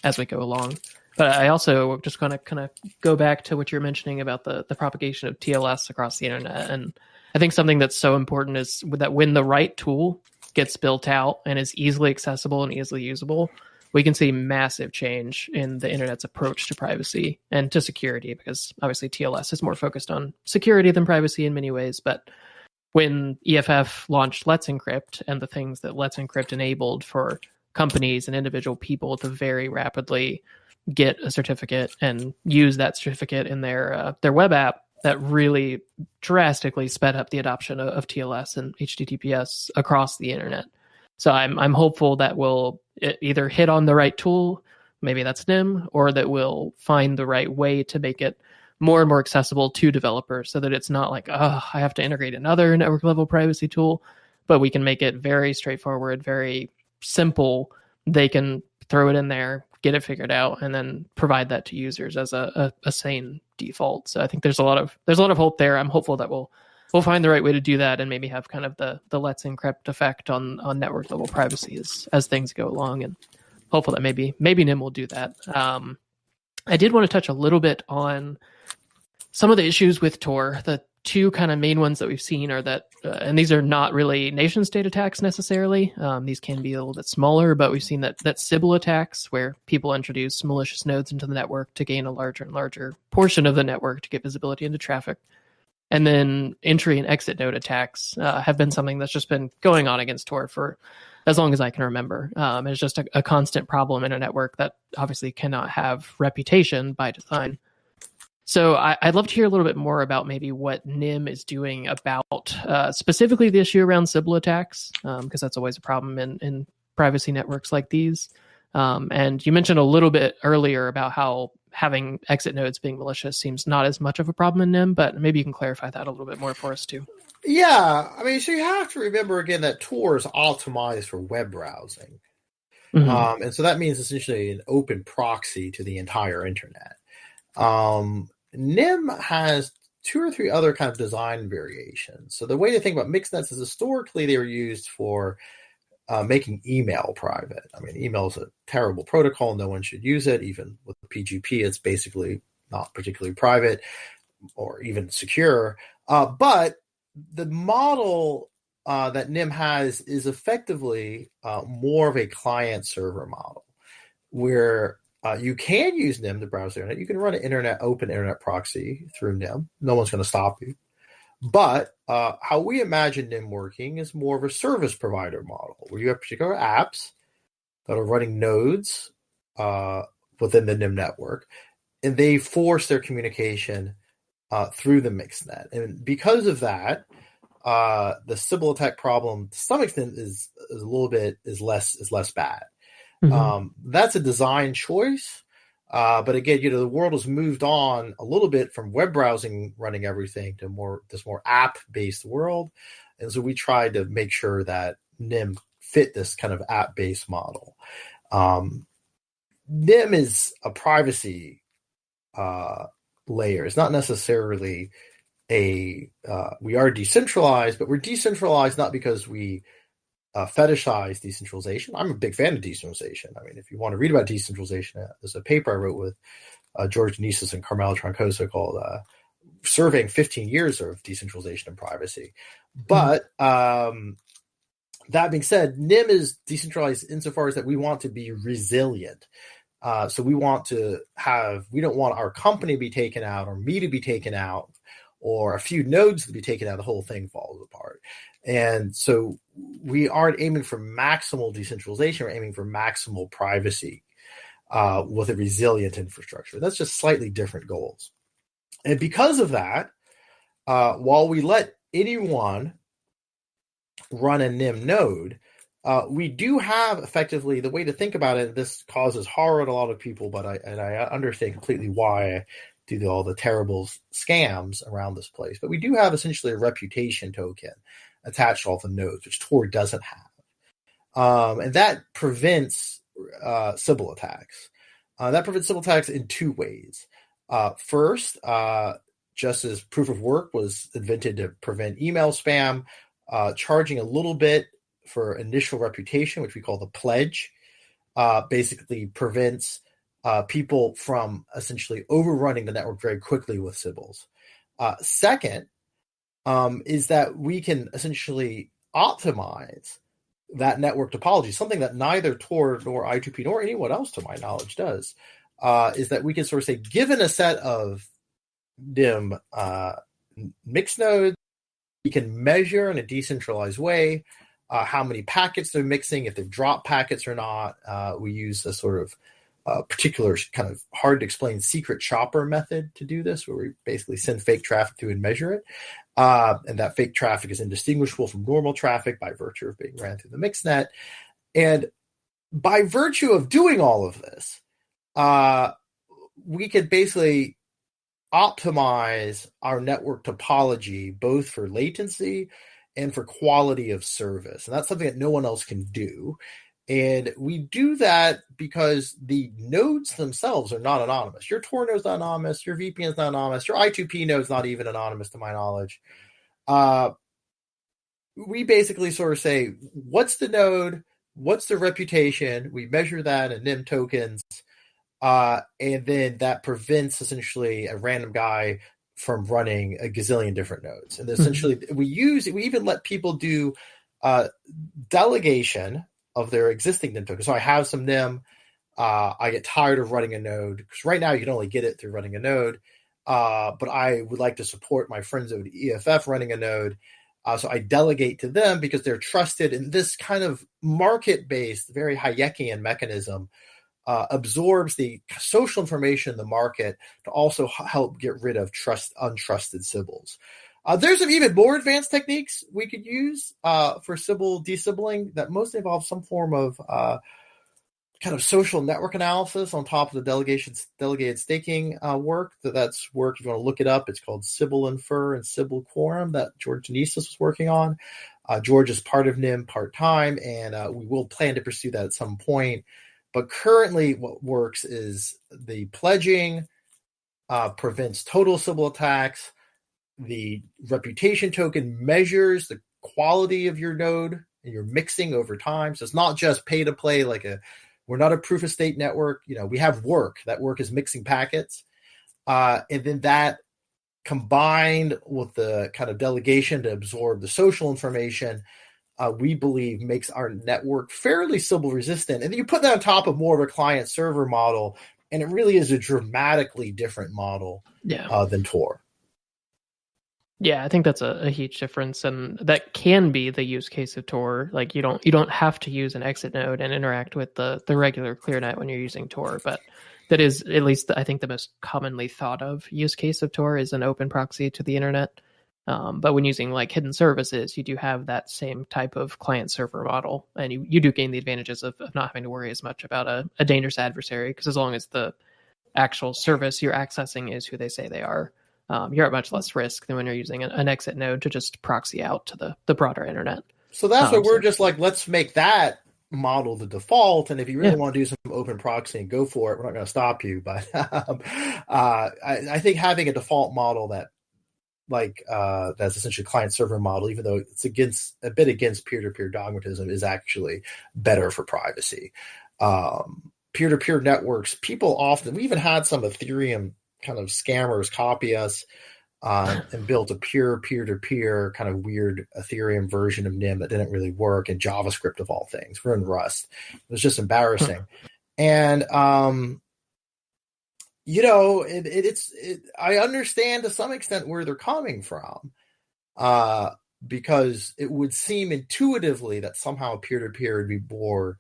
as we go along. But I also just kind of go back to what you're mentioning about the propagation of TLS across the internet. And I think something that's so important is that when the right tool gets built out and is easily accessible and easily usable, we can see massive change in the internet's approach to privacy and to security, because obviously TLS is more focused on security than privacy in many ways. But when EFF launched Let's Encrypt and the things that Let's Encrypt enabled for companies and individual people to very rapidly get a certificate and use that certificate in their web app, that really drastically sped up the adoption of TLS and HTTPS across the internet. So I'm hopeful that we'll either hit on the right tool, maybe that's Nym, or that we'll find the right way to make it more and more accessible to developers so that it's not like, I have to integrate another network level privacy tool, but we can make it very straightforward, very simple, they can throw it in there, get it figured out, and then provide that to users as a sane default. So I think there's a lot of hope there. I'm hopeful that we'll find the right way to do that, and maybe have kind of the let's encrypt effect on network level privacy as things go along, and hopeful that maybe Nym will do that. I did want to touch a little bit on some of the issues with Tor. The two kind of main ones that we've seen are that, and these are not really nation state attacks necessarily. These can be a little bit smaller, but we've seen that Sybil attacks, where people introduce malicious nodes into the network to gain a larger and larger portion of the network to get visibility into traffic. And then entry and exit node attacks have been something that's just been going on against Tor for as long as I can remember. It's just a constant problem in a network that obviously cannot have reputation by design. So I'd love to hear a little bit more about maybe what Nym is doing about specifically the issue around Sybil attacks, because that's always a problem in privacy networks like these. And you mentioned a little bit earlier about how having exit nodes being malicious seems not as much of a problem in Nym, but maybe you can clarify that a little bit more for us too. Yeah, I mean, so you have to remember again that Tor is optimized for web browsing. Mm-hmm. And so that means essentially an open proxy to the entire internet. Nym has two or three other kind of design variations. So the way to think about mixed nets is historically they were used for making email private. I mean, email is a terrible protocol. No one should use it. Even with the PGP, it's basically not particularly private or even secure. But the model that Nym has is effectively more of a client-server model, where you can use Nym to browse the internet. You can run an open internet proxy through Nym. No one's going to stop you. But how we imagine Nym working is more of a service provider model, where you have particular apps that are running nodes within the Nym network, and they force their communication through the mixed net. And because of that, the Sybil attack problem to some extent is less bad. Mm-hmm. That's a design choice. But again, the world has moved on a little bit from web browsing running everything to this more app-based world. And so we tried to make sure that Nym fit this kind of app-based model. Nym is a privacy layer. It's not necessarily we are decentralized, but we're decentralized not because we fetishize decentralization. I'm a big fan of decentralization. I mean, if you want to read about decentralization, there's a paper I wrote with George Nisus and Carmelo Troncoso called Surveying 15 Years of Decentralization and Privacy. But that being said, Nym is decentralized insofar as that we want to be resilient. So we don't want our company to be taken out or me to be taken out or a few nodes to be taken out. The whole thing falls apart. And so we aren't aiming for maximal decentralization. We're aiming for maximal privacy with a resilient infrastructure. That's just slightly different goals. And because of that, while we let anyone run a Nym node, we do have effectively the way to think about it. This causes horror to a lot of people, but I understand completely why I do all the terrible scams around this place. But we do have essentially a reputation token attached to all the nodes, which Tor doesn't have. And that prevents Sybil attacks. That prevents Sybil attacks in two ways. First, just as proof of work was invented to prevent email spam, charging a little bit for initial reputation, which we call the pledge, basically prevents people from essentially overrunning the network very quickly with Sybils. Second, is that we can essentially optimize that network topology, something that neither Tor nor I2P nor anyone else, to my knowledge, does, is that we can sort of say, given a set of Nym mixed nodes, we can measure in a decentralized way how many packets they're mixing, if they've dropped packets or not. We use a sort of particular kind of hard to explain secret shopper method to do this, where we basically send fake traffic through and measure it. And that fake traffic is indistinguishable from normal traffic by virtue of being ran through the mixed net. And by virtue of doing all of this, we could basically optimize our network topology, both for latency and for quality of service. And that's something that no one else can do. And we do that because the nodes themselves are not anonymous. Your Tor node is not anonymous. Your VPN is not anonymous. Your I2P node is not even anonymous, to my knowledge. We basically sort of say, what's the node? What's the reputation? We measure that in Nym tokens. And then that prevents essentially a random guy from running a gazillion different nodes. And essentially we even let people do delegation of their existing Nym tokens. So I have some Nym. I get tired of running a node because right now you can only get it through running a node. But I would like to support my friends over the EFF running a node. So I delegate to them because they're trusted, and this kind of market-based, very Hayekian mechanism absorbs the social information in the market to also help get rid of untrusted Sybils. There's some even more advanced techniques we could use for Sybil desibling that mostly involve some form of kind of social network analysis on top of the delegated staking work. That's work, if you want to look it up, it's called Sybil Infer and Sybil Quorum that George Denises was working on. George is part of Nym part-time, and we will plan to pursue that at some point. But currently what works is the pledging prevents total Sybil attacks. The reputation token measures the quality of your node and your mixing over time. So it's not just pay to play we're not a proof of stake network. We have work. That work is mixing packets. And then that combined with the kind of delegation to absorb the social information, we believe makes our network fairly Sybil resistant. And then you put that on top of more of a client server model, and it really is a dramatically different model than Tor. Yeah, I think that's a huge difference, and that can be the use case of Tor. Like you don't have to use an exit node and interact with the regular ClearNet when you're using Tor, but that is at least I think the most commonly thought of use case of Tor is an open proxy to the internet. But when using like hidden services, you do have that same type of client server model, and you do gain the advantages of not having to worry as much about a dangerous adversary, because as long as the actual service you're accessing is who they say they are, you're at much less risk than when you're using an exit node to just proxy out to the broader internet. So that's what we're just like, let's make that model the default. And if you really want to do some open proxying, go for it. We're not going to stop you. But I think having a default model that's essentially client server model, even though it's a bit against peer-to-peer dogmatism, is actually better for privacy. Peer-to-peer networks, we even had some Ethereum kind of scammers copy us and built a pure peer-to-peer kind of weird Ethereum version of Nym that didn't really work in JavaScript of all things. We're in Rust. It was just embarrassing. And I understand to some extent where they're coming from, because it would seem intuitively that somehow peer-to-peer would be more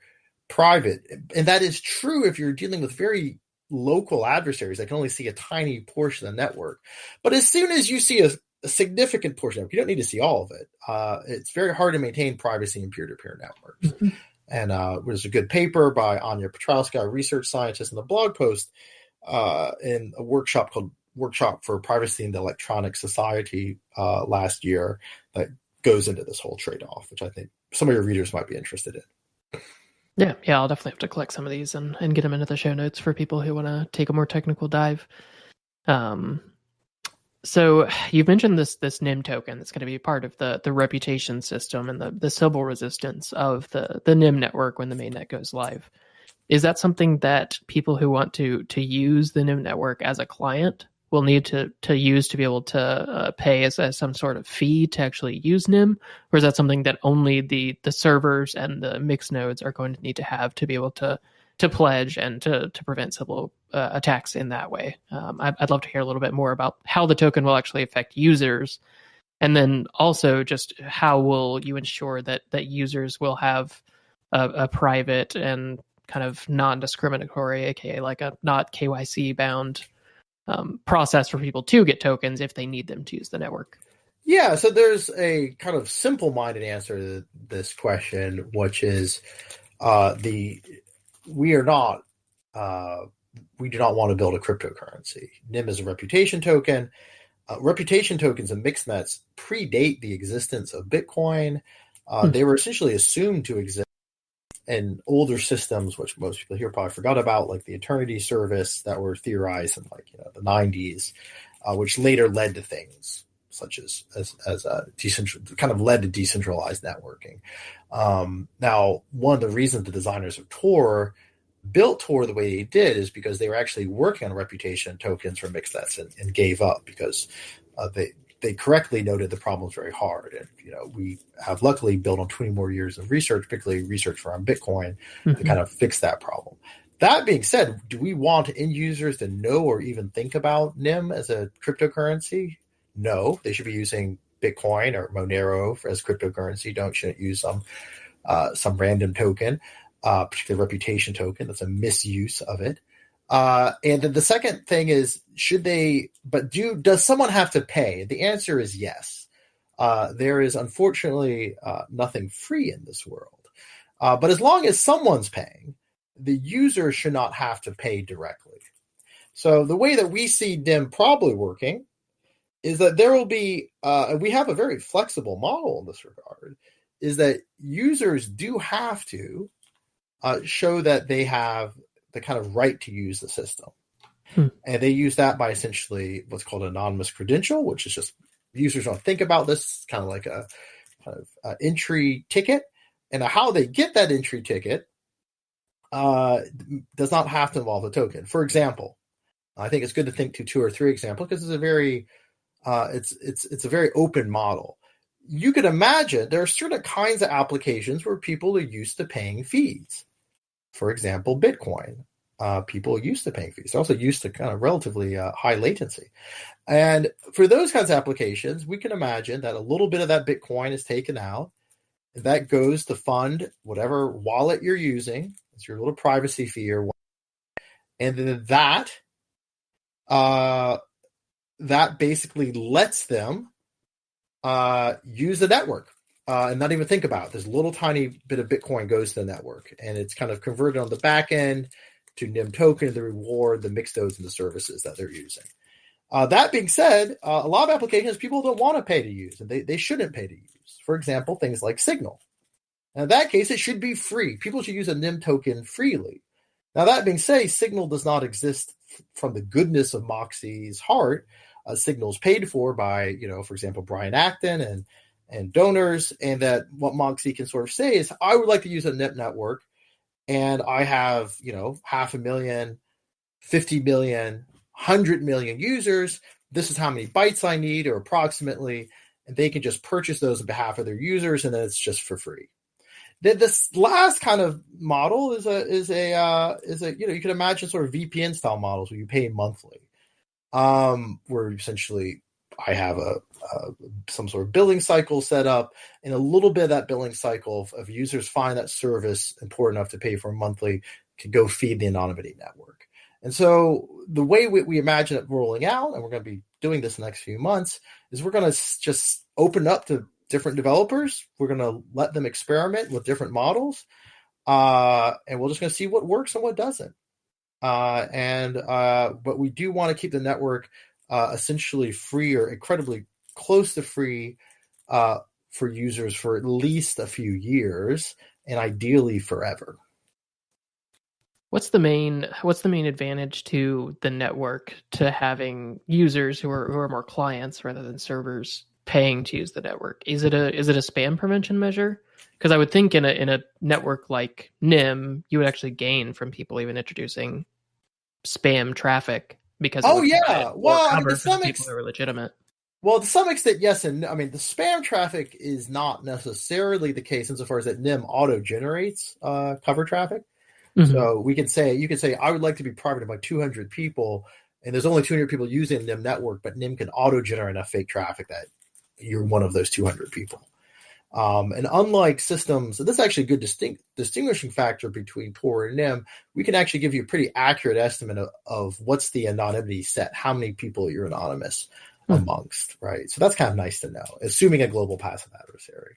private. And that is true if you're dealing with very local adversaries that can only see a tiny portion of the network. But as soon as you see a significant portion of it, you don't need to see all of it. It's very hard to maintain privacy in peer-to-peer networks. Mm-hmm. And there's a good paper by Anya Petrowska, a research scientist, in the blog post in a workshop called Workshop for Privacy in the Electronic Society last year that goes into this whole trade-off, which I think some of your readers might be interested in. Yeah, I'll definitely have to collect some of these and get them into the show notes for people who want to take a more technical dive. So you've mentioned this Nym token that's going to be part of the reputation system and the Sybil resistance of the Nym network when the mainnet goes live. Is that something that people who want to use the Nym network as a client will need to use to be able to pay as some sort of fee to actually use Nym? Or is that something that only the servers and the mix nodes are going to need to have to be able to pledge and to prevent Sybil attacks in that way? I'd love to hear a little bit more about how the token will actually affect users. And then also just how will you ensure that users will have a private and kind of non-discriminatory, aka like a not KYC bound process for people to get tokens if they need them to use the network? Yeah, so there's a kind of simple-minded answer to this question, which is we do not want to build a cryptocurrency. Nym is a reputation token. Reputation tokens and mixed nets predate the existence of Bitcoin. They were essentially assumed to exist and older systems, which most people here probably forgot about, like the eternity service that were theorized in the 90s, which later led to things such as kind of led to decentralized networking. Now, one of the reasons the designers of Tor built Tor the way they did is because they were actually working on reputation tokens for mixnets and gave up because they correctly noted the problems very hard. And, we have luckily built on 20 more years of research, particularly research around Bitcoin, to kind of fix that problem. That being said, do we want end users to know or even think about Nym as a cryptocurrency? No, they should be using Bitcoin or Monero as cryptocurrency. Shouldn't use some random token, particularly reputation token. That's a misuse of it. And then the second thing is, does someone have to pay? The answer is yes. There is unfortunately nothing free in this world. But as long as someone's paying, the user should not have to pay directly. So the way that we see Nym probably working is that there will be, and we have a very flexible model in this regard, is that users do have to show that they have the kind of right to use the system. And they use that by essentially what's called an anonymous credential, which is just users don't think about this. It's kind of like a entry ticket. And how they get that entry ticket does not have to involve a token. For example, I think it's good to think to 2 or 3 examples because it's a very it's a very open model. You could imagine there are certain kinds of applications where people are used to paying fees. For example, Bitcoin. People are used to paying fees. They're also used to kind of relatively high latency. And for those kinds of applications, we can imagine that a little bit of that Bitcoin is taken out. That goes to fund whatever wallet you're using. It's your little privacy fee or whatever. And then that basically lets them use the network and not even think about it. This little tiny bit of Bitcoin goes to the network, and it's kind of converted on the back end to Nym token, the reward, the mixed nodes, and the services that they're using. That being said, a lot of applications people don't want to pay to use, and they shouldn't pay to use. For example, things like Signal. Now, in that case, it should be free. People should use a Nym token freely. Now, that being said, Signal does not exist from the goodness of Moxie's heart. Signal is paid for by, for example, Brian Acton and donors, and that what Moxie can sort of say is, I would like to use a Nym network, and I have, 500,000, 50 million, 100 million users. This is how many bytes I need, or approximately, and they can just purchase those on behalf of their users, and then it's just for free. This last kind of model is a you can imagine sort of VPN style models where you pay monthly, where essentially I have some sort of billing cycle set up, and a little bit of that billing cycle of users find that service important enough to pay for monthly can go feed the anonymity network. And so the way we imagine it rolling out, and we're going to be doing this in the next few months, is we're going to just open up to different developers. We're going to let them experiment with different models, and we're just going to see what works and what doesn't. But we do want to keep the network essentially free or incredibly close to free for users for at least a few years, and ideally forever. What's the main advantage to the network to having users who are more clients rather than servers paying to use the network? Is it a spam prevention measure? Because I would think in a network like Nym, you would actually gain from people even introducing spam traffic because well, I mean, to some people who are legitimate. Well, to some extent, yes, and I mean the spam traffic is not necessarily the case insofar as that Nym auto generates cover traffic. Mm-hmm. So you can say, I would like to be private by 200 people, and there's only 200 people using the Nym network, but Nym can auto generate enough fake traffic that you're one of those 200 people. And unlike systems, this is actually a good distinguishing factor between Tor and Nym. We can actually give you a pretty accurate estimate of what's the anonymity set, how many people you're anonymous amongst, right? So that's kind of nice to know, assuming a global passive adversary.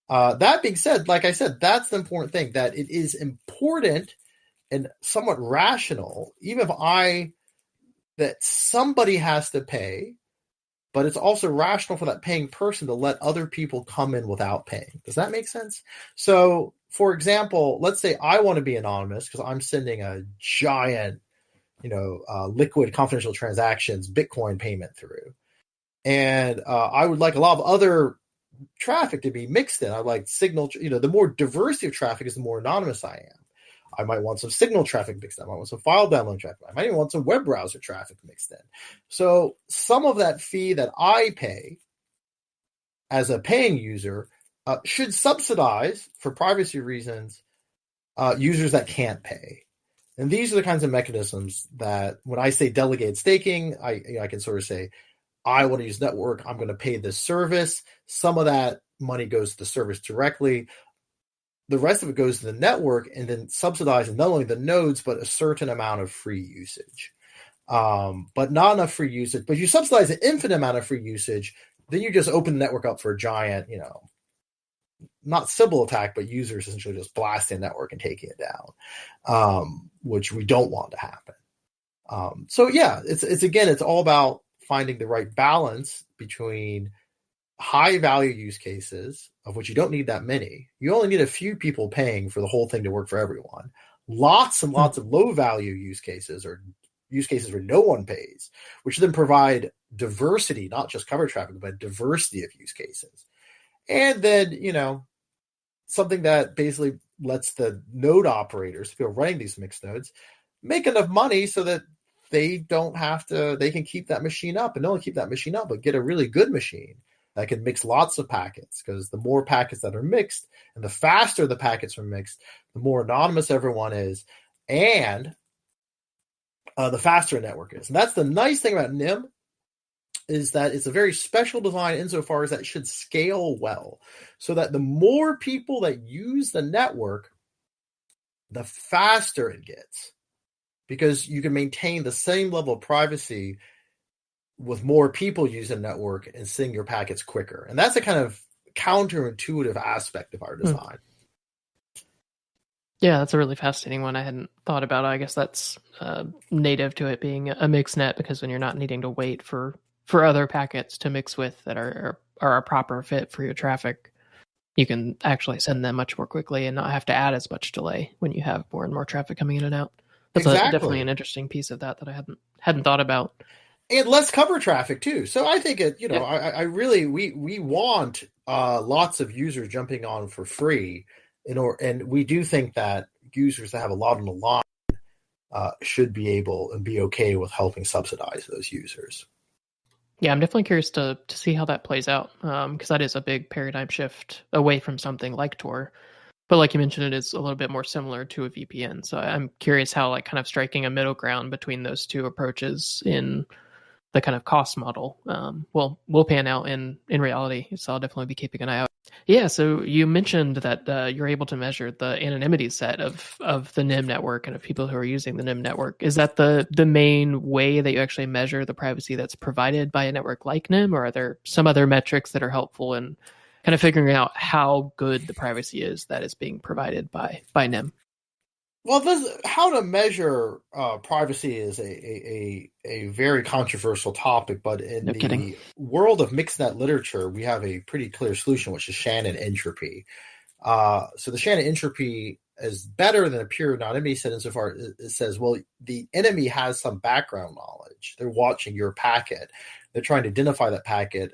That being said, like I said, that's the important thing, that it is important and somewhat rational, even if that somebody has to pay but it's also rational for that paying person to let other people come in without paying. Does that make sense? So, for example, let's say I want to be anonymous because I'm sending a giant, liquid confidential transactions Bitcoin payment through. And I would like a lot of other traffic to be mixed in. I like Signal, the more diversity of traffic is the more anonymous I am. I might want some Signal traffic mixed in. I might want some file download traffic. I might even want some web browser traffic mixed in. So some of that fee that I pay as a paying user should subsidize, for privacy reasons, users that can't pay. And these are the kinds of mechanisms that when I say delegated staking, I can sort of say, I want to use network. I'm going to pay this service. Some of that money goes to the service directly. The rest of it goes to the network and then subsidizes not only the nodes, but a certain amount of free usage. But not enough free usage. But if you subsidize an infinite amount of free usage, then you just open the network up for a giant, not Sybil attack, but users essentially just blasting the network and taking it down, which we don't want to happen. So yeah, it's all about finding the right balance between high value use cases, of which you don't need that many. You only need a few people paying for the whole thing to work for everyone. Lots and lots of low value use cases, or use cases where no one pays, which then provide diversity, not just cover traffic, but diversity of use cases. And then, something that basically lets the node operators, people running these mixed nodes, make enough money so that they can keep that machine up, and not only keep that machine up, but get a really good machine that can mix lots of packets, because the more packets that are mixed and the faster the packets are mixed, the more anonymous everyone is, and the faster a network is. And that's the nice thing about Nym, is that it's a very special design insofar as that it should scale well, so that the more people that use the network, the faster it gets, because you can maintain the same level of privacy with more people using the network and seeing your packets quicker. And that's a kind of counterintuitive aspect of our design. Yeah, that's a really fascinating one. I hadn't thought about it. I guess that's native to it being a mixed net, because when you're not needing to wait for other packets to mix with that are a proper fit for your traffic, you can actually send them much more quickly and not have to add as much delay when you have more and more traffic coming in and out. That's definitely an interesting piece of that I hadn't thought about. And less cover traffic too. So I think I really we want lots of users jumping on for free, and we do think that users that have a lot on the line should be able and be okay with helping subsidize those users. Yeah, I'm definitely curious to see how that plays out, because that is a big paradigm shift away from something like Tor. But like you mentioned, it is a little bit more similar to a VPN. So I'm curious how kind of striking a middle ground between those two approaches in the kind of cost model will pan out in reality. So I'll definitely be keeping an eye out. Yeah, so you mentioned that you're able to measure the anonymity set of the Nym network and of people who are using the Nym network. Is that the main way that you actually measure the privacy that's provided by a network like Nym, or are there some other metrics that are helpful in kind of figuring out how good the privacy is that is being provided by Nym? Well, how to measure privacy is a very controversial topic, but in the world of mixed net literature, we have a pretty clear solution, which is Shannon entropy. So the Shannon entropy is better than a pure anonymity set insofar as it says, well, the enemy has some background knowledge. They're watching your packet. They're trying to identify that packet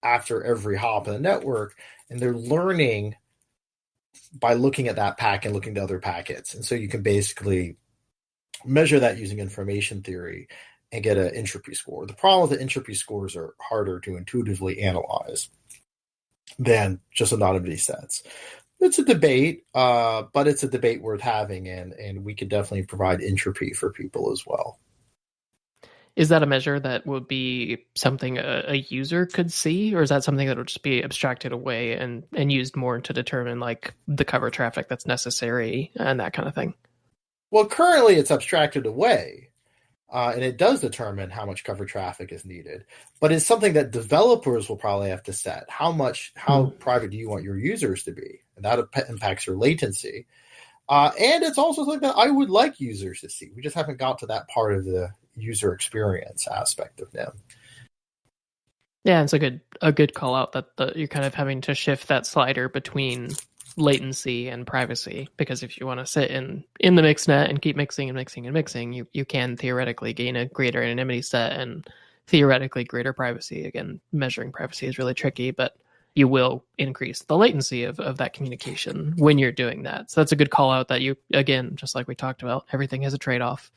after every hop in the network, and they're learning by looking at that packet and looking at other packets. And so you can basically measure that using information theory and get an entropy score. The problem with the entropy scores are harder to intuitively analyze than just anonymity sets. It's a debate, but it's a debate worth having, and we could definitely provide entropy for people as well. Is that a measure that would be something a user could see, or is that something that would just be abstracted away and used more to determine like the cover traffic that's necessary and that kind of thing? Well, currently it's abstracted away, and it does determine how much cover traffic is needed. But it's something that developers will probably have to set. How private do you want your users to be? And that impacts your latency. And it's also something that I would like users to see. We just haven't got to that part of the user experience aspect of Nym. Yeah, it's a good call out that you're kind of having to shift that slider between latency and privacy, because if you want to sit in the mix net and keep mixing and mixing and mixing, you can theoretically gain a greater anonymity set and theoretically greater privacy. Again, measuring privacy is really tricky, but you will increase the latency of that communication when you're doing that. So that's a good call out that you, again, just like we talked about, everything has a trade-off.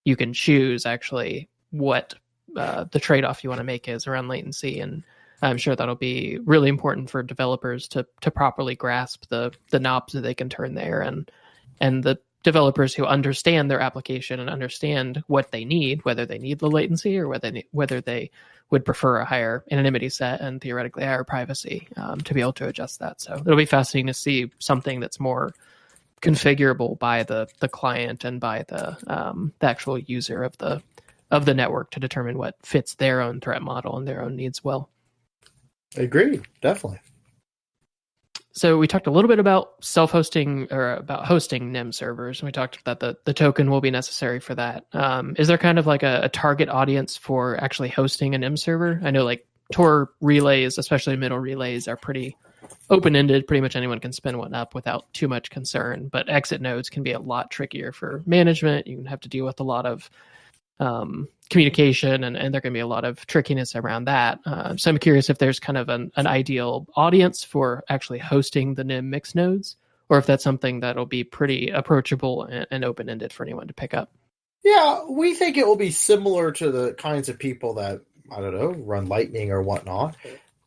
You can choose actually what the trade-off you want to make is around latency, and I'm sure that'll be really important for developers to properly grasp the knobs that they can turn there, and the developers who understand their application and understand what they need, whether they need the latency or whether they would prefer a higher anonymity set and theoretically higher privacy, to be able to adjust that. So it'll be fascinating to see something that's more configurable by the client and by the actual user of the network to determine what fits their own threat model and their own needs well. I agree, definitely. So we talked a little bit about self-hosting, or about hosting Nym servers, and we talked that the token will be necessary for that. Is there kind of like a target audience for actually hosting a Nym server? I know like Tor relays, especially middle relays, are pretty open-ended. Pretty much anyone can spin one up without too much concern, but exit nodes can be a lot trickier for management. You can have to deal with a lot of communication, and there can be a lot of trickiness around that. So I'm curious if there's kind of an ideal audience for actually hosting the Nym mix nodes, or if that's something that'll be pretty approachable and open-ended for anyone to pick up. Yeah, we think it will be similar to the kinds of people that, I don't know, run Lightning or whatnot,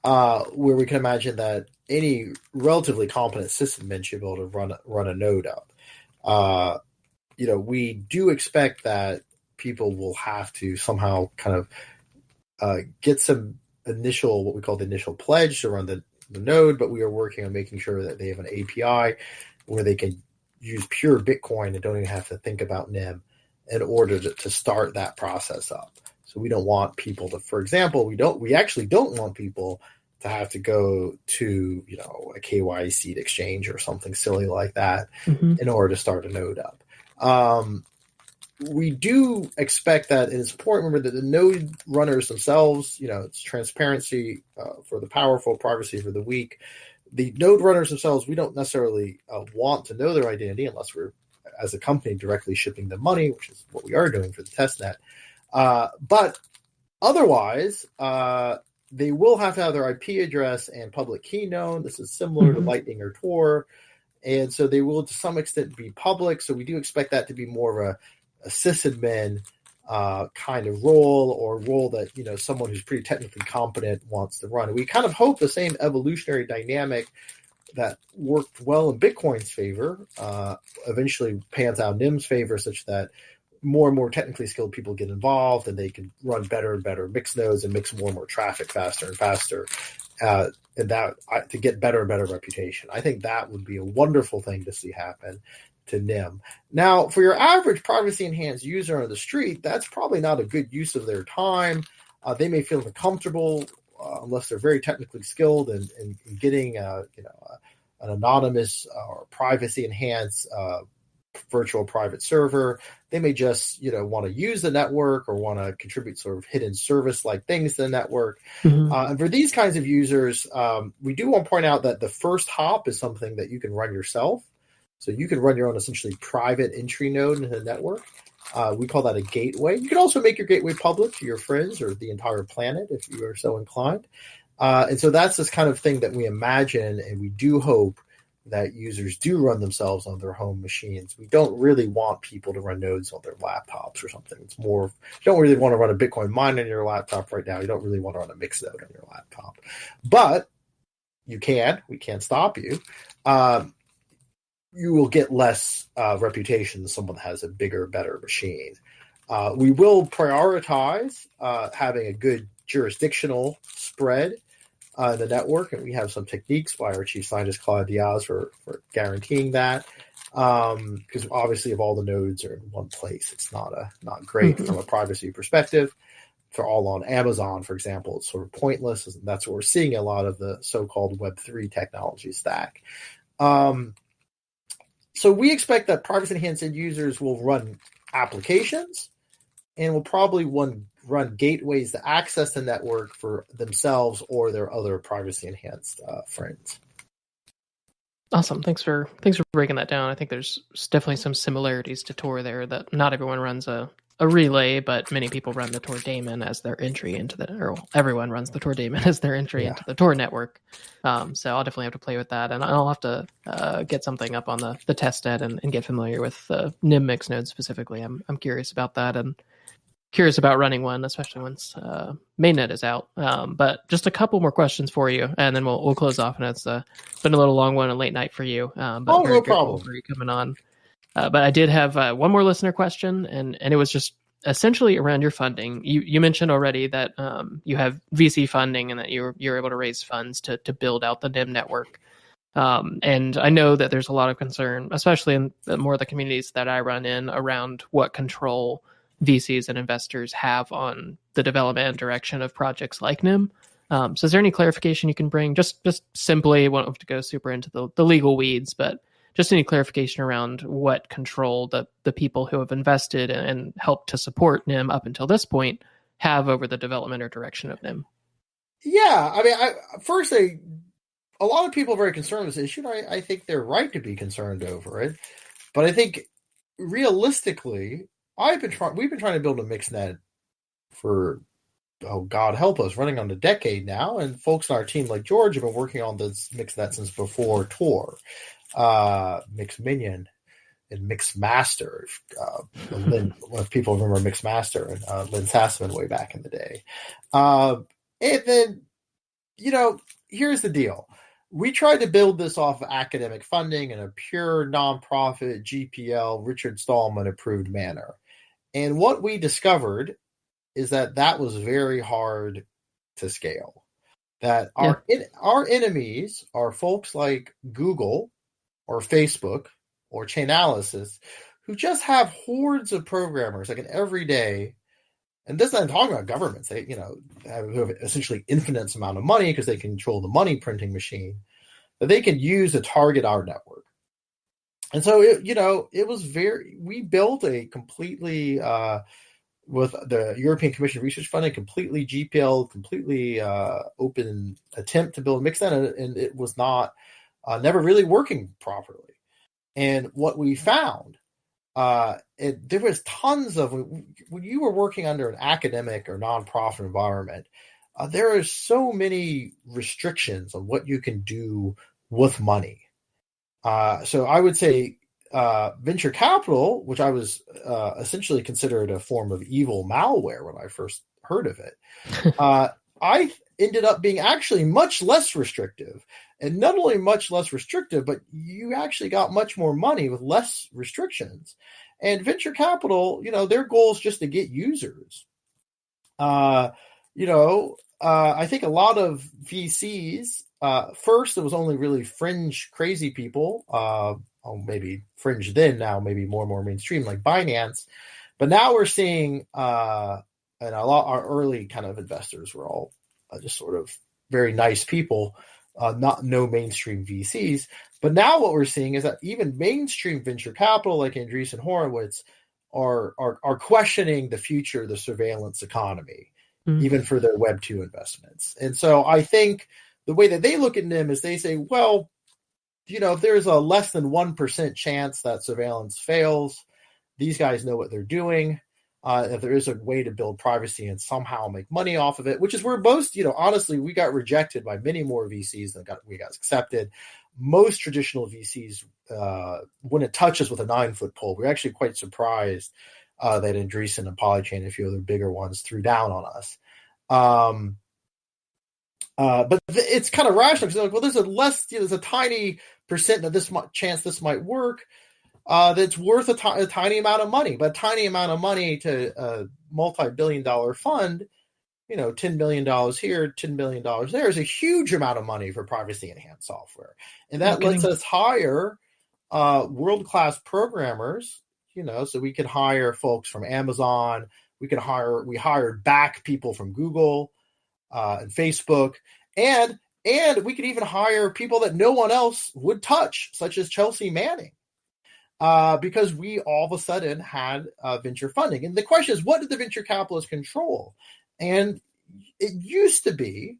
where we can imagine that any relatively competent sysadmin should be able to run a node up. We do expect that people will have to somehow kind of get some initial, what we call the initial pledge to run the node, but we are working on making sure that they have an API where they can use pure Bitcoin and don't even have to think about Nym in order to start that process up. So we don't want people to, for example, we actually don't want people to have to go to, a KYC exchange or something silly like that in order to start a node up. We do expect that it's important, remember, that the node runners themselves, it's transparency for the powerful, privacy for the weak. The node runners themselves, we don't necessarily want to know their identity unless we're, as a company, directly shipping them money, which is what we are doing for the testnet. But otherwise, they will have to have their IP address and public key known. This is similar to Lightning or Tor. And so they will, to some extent, be public. So we do expect that to be more of a sysadmin kind of role, or role that, someone who's pretty technically competent wants to run. And we kind of hope the same evolutionary dynamic that worked well in Bitcoin's favor eventually pans out in Nym's favor, such that more and more technically skilled people get involved and they can run better and better mix nodes and mix more and more traffic faster and faster, and that to get better and better reputation. I think that would be a wonderful thing to see happen to Nym. Now, for your average privacy-enhanced user on the street, that's probably not a good use of their time. They may feel uncomfortable unless they're very technically skilled in getting an anonymous or privacy-enhanced virtual private server. They may just want to use the network or want to contribute sort of hidden service-like things to the network. And for these kinds of users, we do want to point out that the first hop is something that you can run yourself. So you can run your own essentially private entry node into the network. We call that a gateway. You can also make your gateway public to your friends or the entire planet if you are so inclined. And so that's this kind of thing that we imagine, and we do hope that users do run themselves on their home machines. We don't really want people to run nodes on their laptops or something. It's more, you don't really want to run a Bitcoin mine on your laptop right now. You don't really want to run a mix node on your laptop. But you can. We can't stop you. You will get less reputation than someone that has a bigger, better machine. We will prioritize having a good jurisdictional spread in the network, and we have some techniques by our chief scientist, Claude Diaz, for guaranteeing that. Because obviously, if all the nodes are in one place, it's not great from a privacy perspective. If they're all on Amazon, for example, it's sort of pointless. And that's what we're seeing a lot of the so-called Web3 technology stack. So we expect that privacy-enhanced users will run applications and will probably run run gateways to access the network for themselves or their other privacy enhanced friends. Awesome. Thanks for breaking that down. I think there's definitely some similarities to Tor there, that not everyone runs a relay, but many people run the Tor daemon as their entry into everyone runs the Tor daemon as their entry into the Tor network. So I'll definitely have to play with that, and I'll have to get something up on the test net and get familiar with Nym mix node specifically. I'm curious about that, and curious about running one, especially once mainnet is out. But just a couple more questions for you, and then we'll close off. And it's been a little long one, a late night for you. But very no grateful problem for you coming on. But I did have one more listener question, and it was just essentially around your funding. You mentioned already that you have VC funding and that you're able to raise funds to build out the Nym network. And I know that there's a lot of concern, especially in more of the communities that I run in, around what control VCs and investors have on the development and direction of projects like Nym. So is there any clarification you can bring? Just simply, won't have to go super into the legal weeds, but just any clarification around what control the people who have invested and helped to support Nym up until this point have over the development or direction of Nym. Yeah, I mean, a lot of people are very concerned with this issue. I think they're right to be concerned over it, but I think realistically, we've been trying to build a mixnet for, oh God help us, running on a decade now, and folks on our team like George have been working on this mixnet since before Tor, Mixminion, and Mixmaster. If people remember Mixmaster and Lynn Sassman way back in the day, and then here's the deal. We tried to build this off of academic funding in a pure nonprofit GPL Richard Stallman approved manner. And what we discovered is that was very hard to scale. That our enemies are folks like Google or Facebook or Chainalysis, who just have hordes of programmers like an every day. And this I'm talking about governments. They have essentially infinite amount of money because they control the money printing machine that they can use to target our network. And so, we built a completely, with the European Commission Research Funding, completely GPL, completely open attempt to build Mixnet, and it was not, never really working properly. And what we found, there was tons of, when you were working under an academic or nonprofit environment, there are so many restrictions on what you can do with money. So I would say venture capital, which I was essentially considered a form of evil malware when I first heard of it, I ended up being actually much less restrictive. And not only much less restrictive, but you actually got much more money with less restrictions. And venture capital, their goal is just to get users. I think a lot of VCs, first, it was only really fringe, crazy people, maybe fringe then, now maybe more and more mainstream, like Binance. But now we're seeing, and our early kind of investors were all just sort of very nice people, no mainstream VCs. But now what we're seeing is that even mainstream venture capital, like Andreessen Horowitz, are questioning the future of the surveillance economy, even for their Web 2 investments. And so I think the way that they look at Nym is they say, well, if there's a less than 1% chance that surveillance fails, these guys know what they're doing. If there is a way to build privacy and somehow make money off of it, which is where most, honestly, we got rejected by many more VCs than we got accepted. Most traditional VCs wouldn't touch us with a 9-foot pole. We're actually quite surprised that Andreessen and Polychain and a few other bigger ones threw down on us. But it's kind of rational because they're like, well, there's a tiny percent of chance this might work. That's worth a tiny amount of money, but a tiny amount of money to a multi-billion-dollar fund, $10 million here, $10 million there is a huge amount of money for privacy-enhanced software. And that lets us hire world-class programmers, so we could hire folks from Amazon. We hired back people from Google and Facebook, and we could even hire people that no one else would touch, such as Chelsea Manning. because we all of a sudden had venture funding. And the question is, what did the venture capitalists control? And it used to be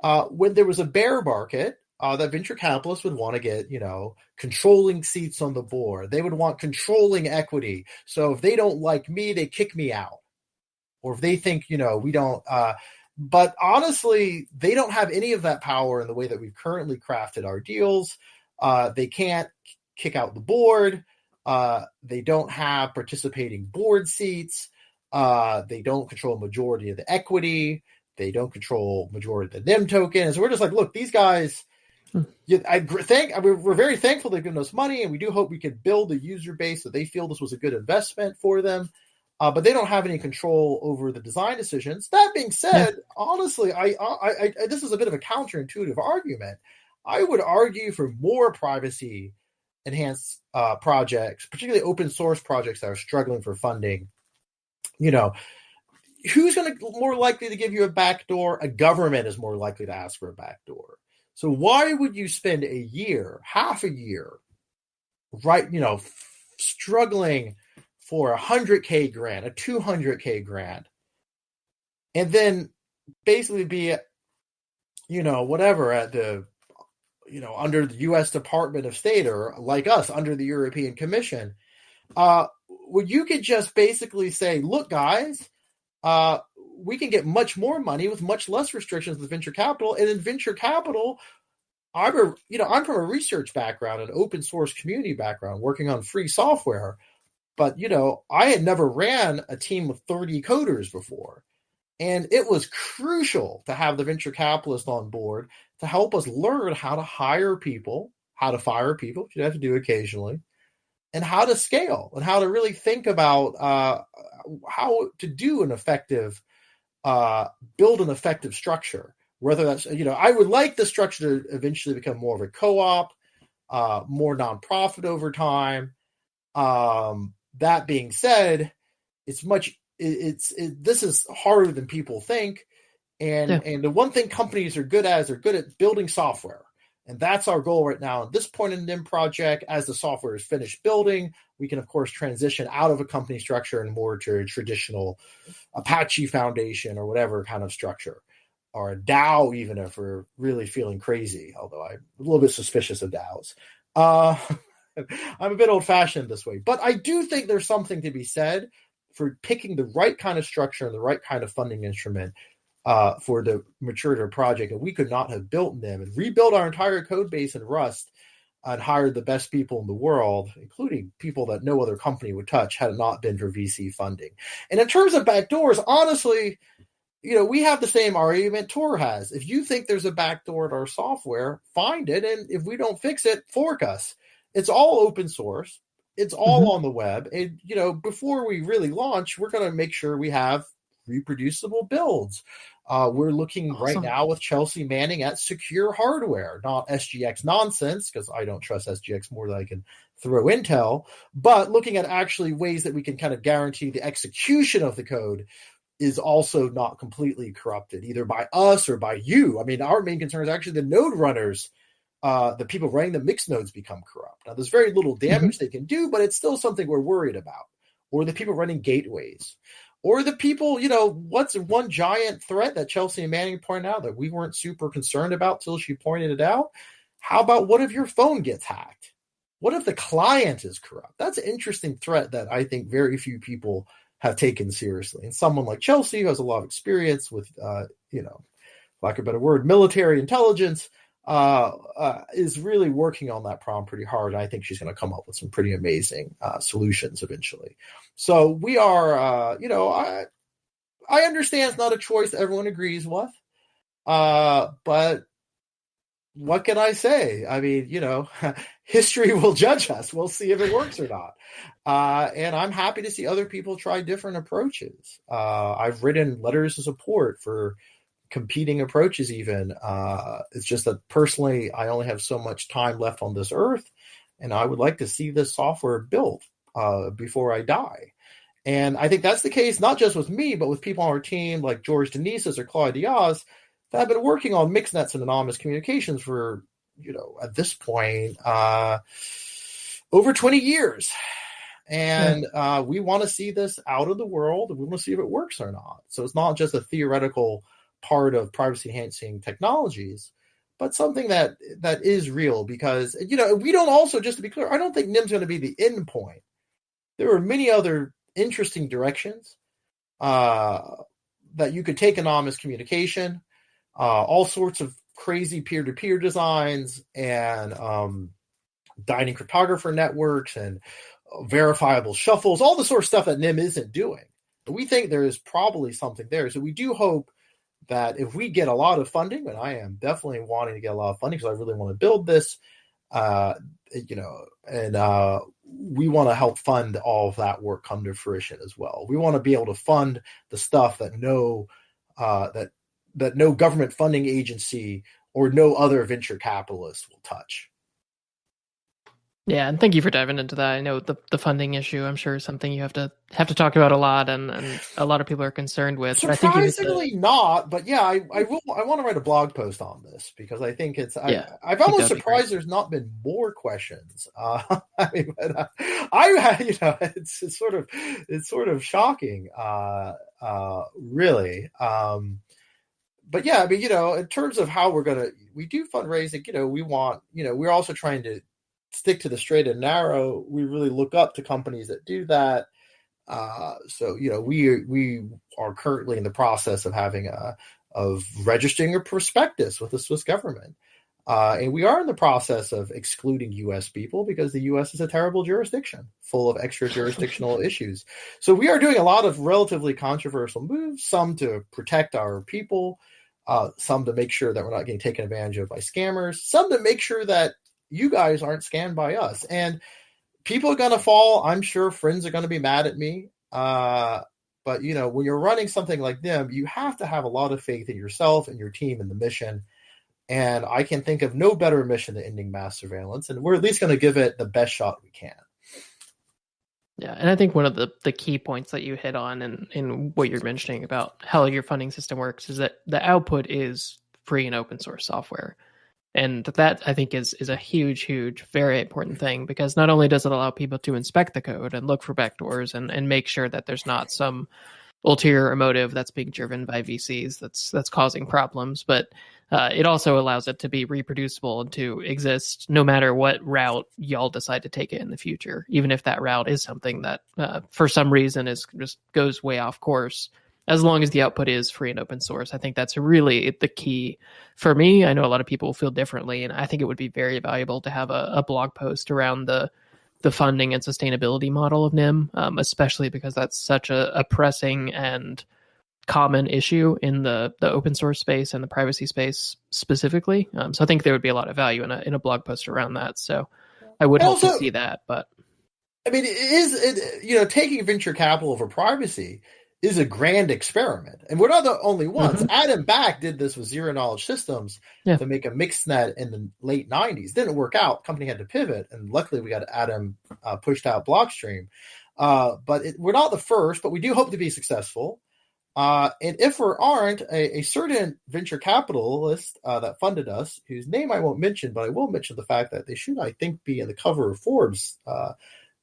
when there was a bear market, that venture capitalists would want to get, controlling seats on the board. They would want controlling equity. So if they don't like me, they kick me out. Or if they think, we don't. But honestly, they don't have any of that power in the way that we've currently crafted our deals. They can't kick out the board. They don't have participating board seats. They don't control a majority of the equity. They don't control majority of the Nym token. And so we're just like, look, these guys, we're very thankful they've given us money, and we do hope we can build a user base that they feel this was a good investment for them. But they don't have any control over the design decisions. That being said, honestly, I this is a bit of a counterintuitive argument. I would argue for more privacy enhanced projects, particularly open source projects that are struggling for funding. Who's going to more likely to give you a backdoor? A government is more likely to ask for a backdoor. So why would you spend a year, half a year, struggling for $100K grant, a $200K grant, and then basically be, whatever at the, under the U.S. Department of State, or like us under the European Commission, where you could just basically say, look, guys, we can get much more money with much less restrictions with venture capital. And in venture capital, I'm from a research background, an open source community background, working on free software. But, I had never ran a team of 30 coders before. And it was crucial to have the venture capitalist on board to help us learn how to hire people, how to fire people, which you have to do occasionally, and how to scale, and how to really think about how to do an effective, build an effective structure. Whether that's, I would like the structure to eventually become more of a co-op, more nonprofit over time. That being said, this is harder than people think. And the one thing companies are good at is they're good at building software. And that's our goal right now. At this point in the Nym project, as the software is finished building, we can, of course, transition out of a company structure and more to a traditional Apache Foundation or whatever kind of structure, or a DAO, even if we're really feeling crazy, although I'm a little bit suspicious of DAOs. I'm a bit old-fashioned this way. But I do think there's something to be said for picking the right kind of structure and the right kind of funding instrument for the maturity of a project. And we could not have built Nym and rebuilt our entire code base in Rust and hired the best people in the world, including people that no other company would touch, had it not been for VC funding. And in terms of backdoors, honestly, we have the same argument Tor has. If you think there's a backdoor in our software, find it. And if we don't fix it, fork us. It's all open source. It's all on the web. And, before we really launch, we're going to make sure we have reproducible builds. We're looking right now with Chelsea Manning at secure hardware, not SGX nonsense, because I don't trust SGX more than I can throw Intel, but looking at actually ways that we can kind of guarantee the execution of the code is also not completely corrupted, either by us or by you. I mean, our main concern is actually the node runners. The people running the mixed nodes become corrupt. Now, there's very little damage they can do, but it's still something we're worried about. Or the people running gateways. Or the people, what's one giant threat that Chelsea Manning pointed out that we weren't super concerned about till she pointed it out? How about what if your phone gets hacked? What if the client is corrupt? That's an interesting threat that I think very few people have taken seriously. And someone like Chelsea, who has a lot of experience with, lack of a better word, military intelligence, is really working on that problem pretty hard. And I think she's going to come up with some pretty amazing solutions eventually. So we are, I understand it's not a choice everyone agrees with, but what can I say? I mean, history will judge us. We'll see if it works or not. And I'm happy to see other people try different approaches. I've written letters of support for competing approaches even. It's just that personally, I only have so much time left on this earth, and I would like to see this software built before I die. And I think that's the case, not just with me, but with people on our team like George Denises or Claude Diaz that have been working on mixed nets and anonymous communications for, at this point, over 20 years. And we want to see this out of the world, and we want to see if it works or not. So it's not just a theoretical part of privacy-enhancing technologies, but something that is real. Because, we don't also, just to be clear, I don't think NIM's going to be the end point. There are many other interesting directions that you could take anonymous communication, all sorts of crazy peer-to-peer designs, and dining cryptographer networks, and verifiable shuffles, all the sort of stuff that Nym isn't doing. But we think there is probably something there. So we do hope that if we get a lot of funding, and I am definitely wanting to get a lot of funding because I really want to build this, we want to help fund all of that work come to fruition as well. We want to be able to fund the stuff that no government funding agency or no other venture capitalist will touch. Yeah, and thank you for diving into that. I know the funding issue, I'm sure, is something you have to talk about a lot, and a lot of people are concerned with. Surprisingly not, but yeah, I want to write a blog post on this because I think it's. I've almost surprised there's not been more questions. It's sort of shocking, really. But yeah, in terms of how we do fundraising, we want, we're also trying to stick to the straight and narrow. We really look up to companies that do that. So we are currently in the process of of registering a prospectus with the Swiss government, and we are in the process of excluding U.S. people because the U.S. is a terrible jurisdiction full of extra jurisdictional issues. So we are doing a lot of relatively controversial moves, some to protect our people, some to make sure that we're not getting taken advantage of by scammers, some to make sure that you guys aren't scammed by us. And people are going to fall. I'm sure friends are going to be mad at me. But, when you're running something like them, you have to have a lot of faith in yourself and your team and the mission. And I can think of no better mission than ending mass surveillance. And we're at least going to give it the best shot we can. Yeah, and I think one of the key points that you hit on in what you're mentioning about how your funding system works is that the output is free and open source software. And that, I think, is a huge, very important thing, because not only does it allow people to inspect the code and look for backdoors and make sure that there's not some ulterior motive that's being driven by VCs that's causing problems, but it also allows it to be reproducible and to exist no matter what route y'all decide to take it in the future, even if that route is something that for some reason just goes way off course. As long as the output is free and open source, I think that's really the key for me. I know a lot of people feel differently, and I think it would be very valuable to have a blog post around the funding and sustainability model of Nym, especially because that's such a pressing and common issue in the open source space and the privacy space specifically. So I think there would be a lot of value in a blog post around that. So I would hope to see that. But it is taking venture capital for privacy is a grand experiment. And we're not the only ones. Mm-hmm. Adam Back did this with Zero Knowledge Systems to make a mixed-net in the late 90s. Didn't work out. Company had to pivot. And luckily we got Adam pushed out Blockstream. But we're not the first, but we do hope to be successful. And if we aren't, a certain venture capitalist that funded us, whose name I won't mention, but I will mention the fact that they should, I think, be in the cover of Forbes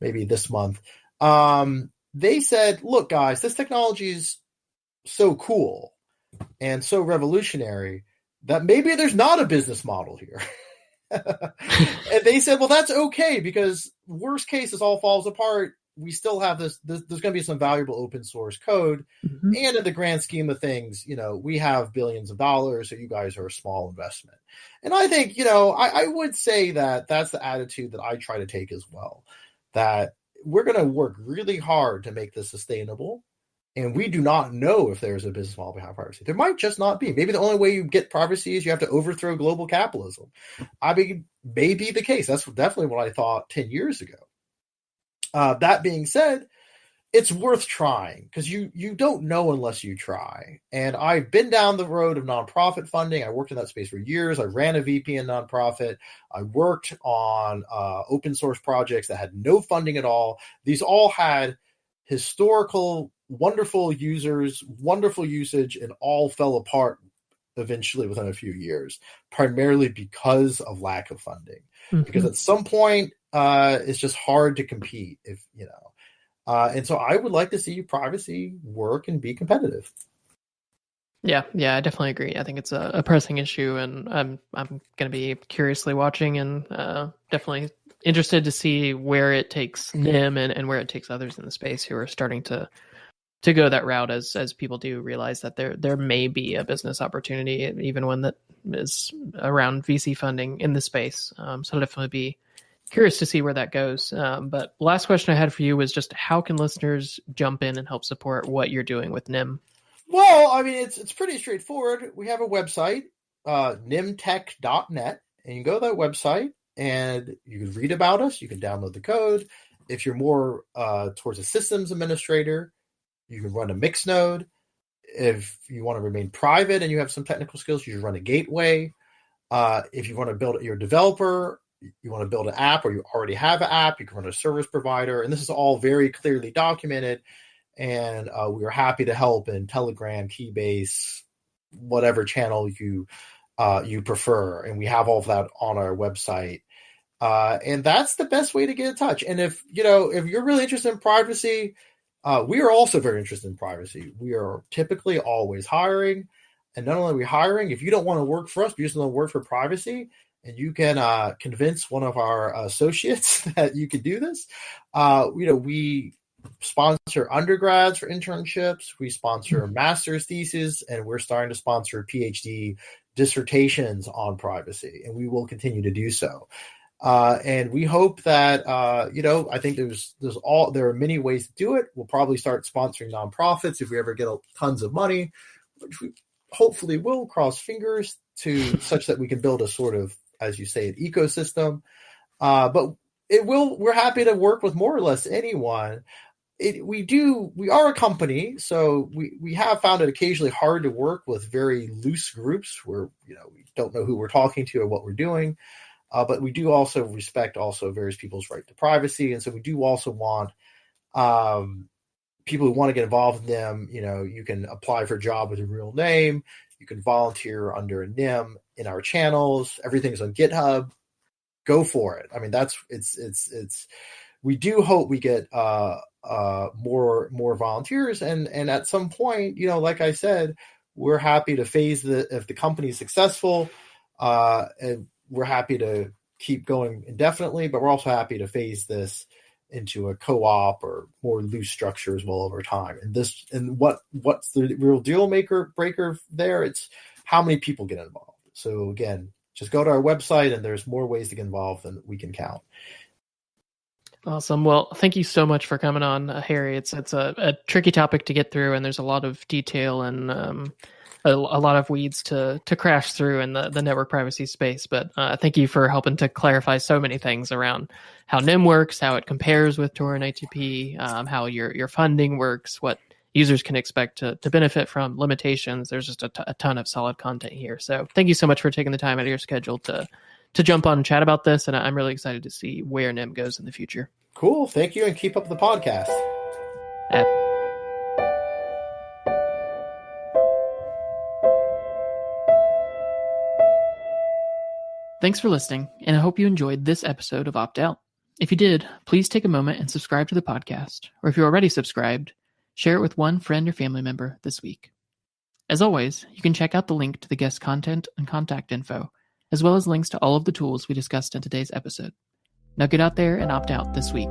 maybe this month. They said, look, guys, this technology is so cool and so revolutionary that maybe there's not a business model here. And they said, well, that's okay, because worst case, this all falls apart. We still have this there's going to be some valuable open source code. Mm-hmm. And in the grand scheme of things, we have billions of dollars, so you guys are a small investment. And I think, I would say that that's the attitude that I try to take as well, that we're going to work really hard to make this sustainable. And we do not know if there's a business model behind privacy. There might just not be. Maybe the only way you get privacy is you have to overthrow global capitalism. I mean, may be the case. That's definitely what I thought 10 years ago. That being said, it's worth trying, because you don't know unless you try. And I've been down the road of nonprofit funding. I worked in that space for years. I ran a VPN nonprofit. I worked on open source projects that had no funding at all. These all had historical, wonderful users, wonderful usage, and all fell apart eventually within a few years, primarily because of lack of funding. Mm-hmm. Because at some point, it's just hard to compete if, and so I would like to see privacy work and be competitive. Yeah, I definitely agree. I think it's a pressing issue, and I'm going to be curiously watching and definitely interested to see where it takes Nym and where it takes others in the space who are starting to go that route as people do realize that there may be a business opportunity, even one that is around VC funding in the space. So I'll definitely be curious to see where that goes. But last question I had for you was just how can listeners jump in and help support what you're doing with Nym? Well, I mean, it's pretty straightforward. We have a website, nymtech.net, and you can go to that website and you can read about us. You can download the code. If you're more towards a systems administrator, you can run a mixed node. If you want to remain private and you have some technical skills, you should run a gateway. If you want to build, you're a developer, you want to build an app, or you already have an app, you can run a service provider. And this is all very clearly documented. And we are happy to help in Telegram, Keybase, whatever channel you prefer. And we have all of that on our website. And that's the best way to get in touch. And if you're really interested in privacy, we are also very interested in privacy. We are typically always hiring. And not only are we hiring, if you don't want to work for us, you just want to work for privacy, and you can convince one of our associates that you can do this. We sponsor undergrads for internships. We sponsor master's theses, and we're starting to sponsor PhD dissertations on privacy, and we will continue to do so. And we hope that, I think there are many ways to do it. We'll probably start sponsoring nonprofits if we ever get tons of money, which we hopefully will, cross fingers, to such that we can build a sort of, as you say, an ecosystem. But we're happy to work with more or less anyone. We are a company, so we have found it occasionally hard to work with very loose groups where, we don't know who we're talking to or what we're doing. But we do also respect various people's right to privacy. And so we do also want people who want to get involved in them. You can apply for a job with a real name. You can volunteer under a Nym in our channels. Everything's on GitHub. Go for it. I mean, we do hope we get more volunteers. And at some point, like I said, we're happy to if the company is successful, and we're happy to keep going indefinitely, but we're also happy to phase this into a co-op or more loose structure as well over time. And what's the real deal breaker there? It's how many people get involved. So again, just go to our website, and there's more ways to get involved than we can count. Awesome. Well, thank you so much for coming on, Harry. It's a tricky topic to get through, and there's a lot of detail and a lot of weeds to crash through in the network privacy space. But thank you for helping to clarify so many things around how Nym works, how it compares with Tor and ITP, how your funding works, what users can expect to benefit from, limitations. There's just a ton of solid content here. So thank you so much for taking the time out of your schedule to jump on and chat about this. And I'm really excited to see where Nym goes in the future. Cool. Thank you. And keep up the podcast. Thanks for listening, and I hope you enjoyed this episode of Opt Out. If you did, please take a moment and subscribe to the podcast, or if you're already subscribed, share it with one friend or family member this week. As always, you can check out the link to the guest content and contact info, as well as links to all of the tools we discussed in today's episode. Now get out there and opt out this week.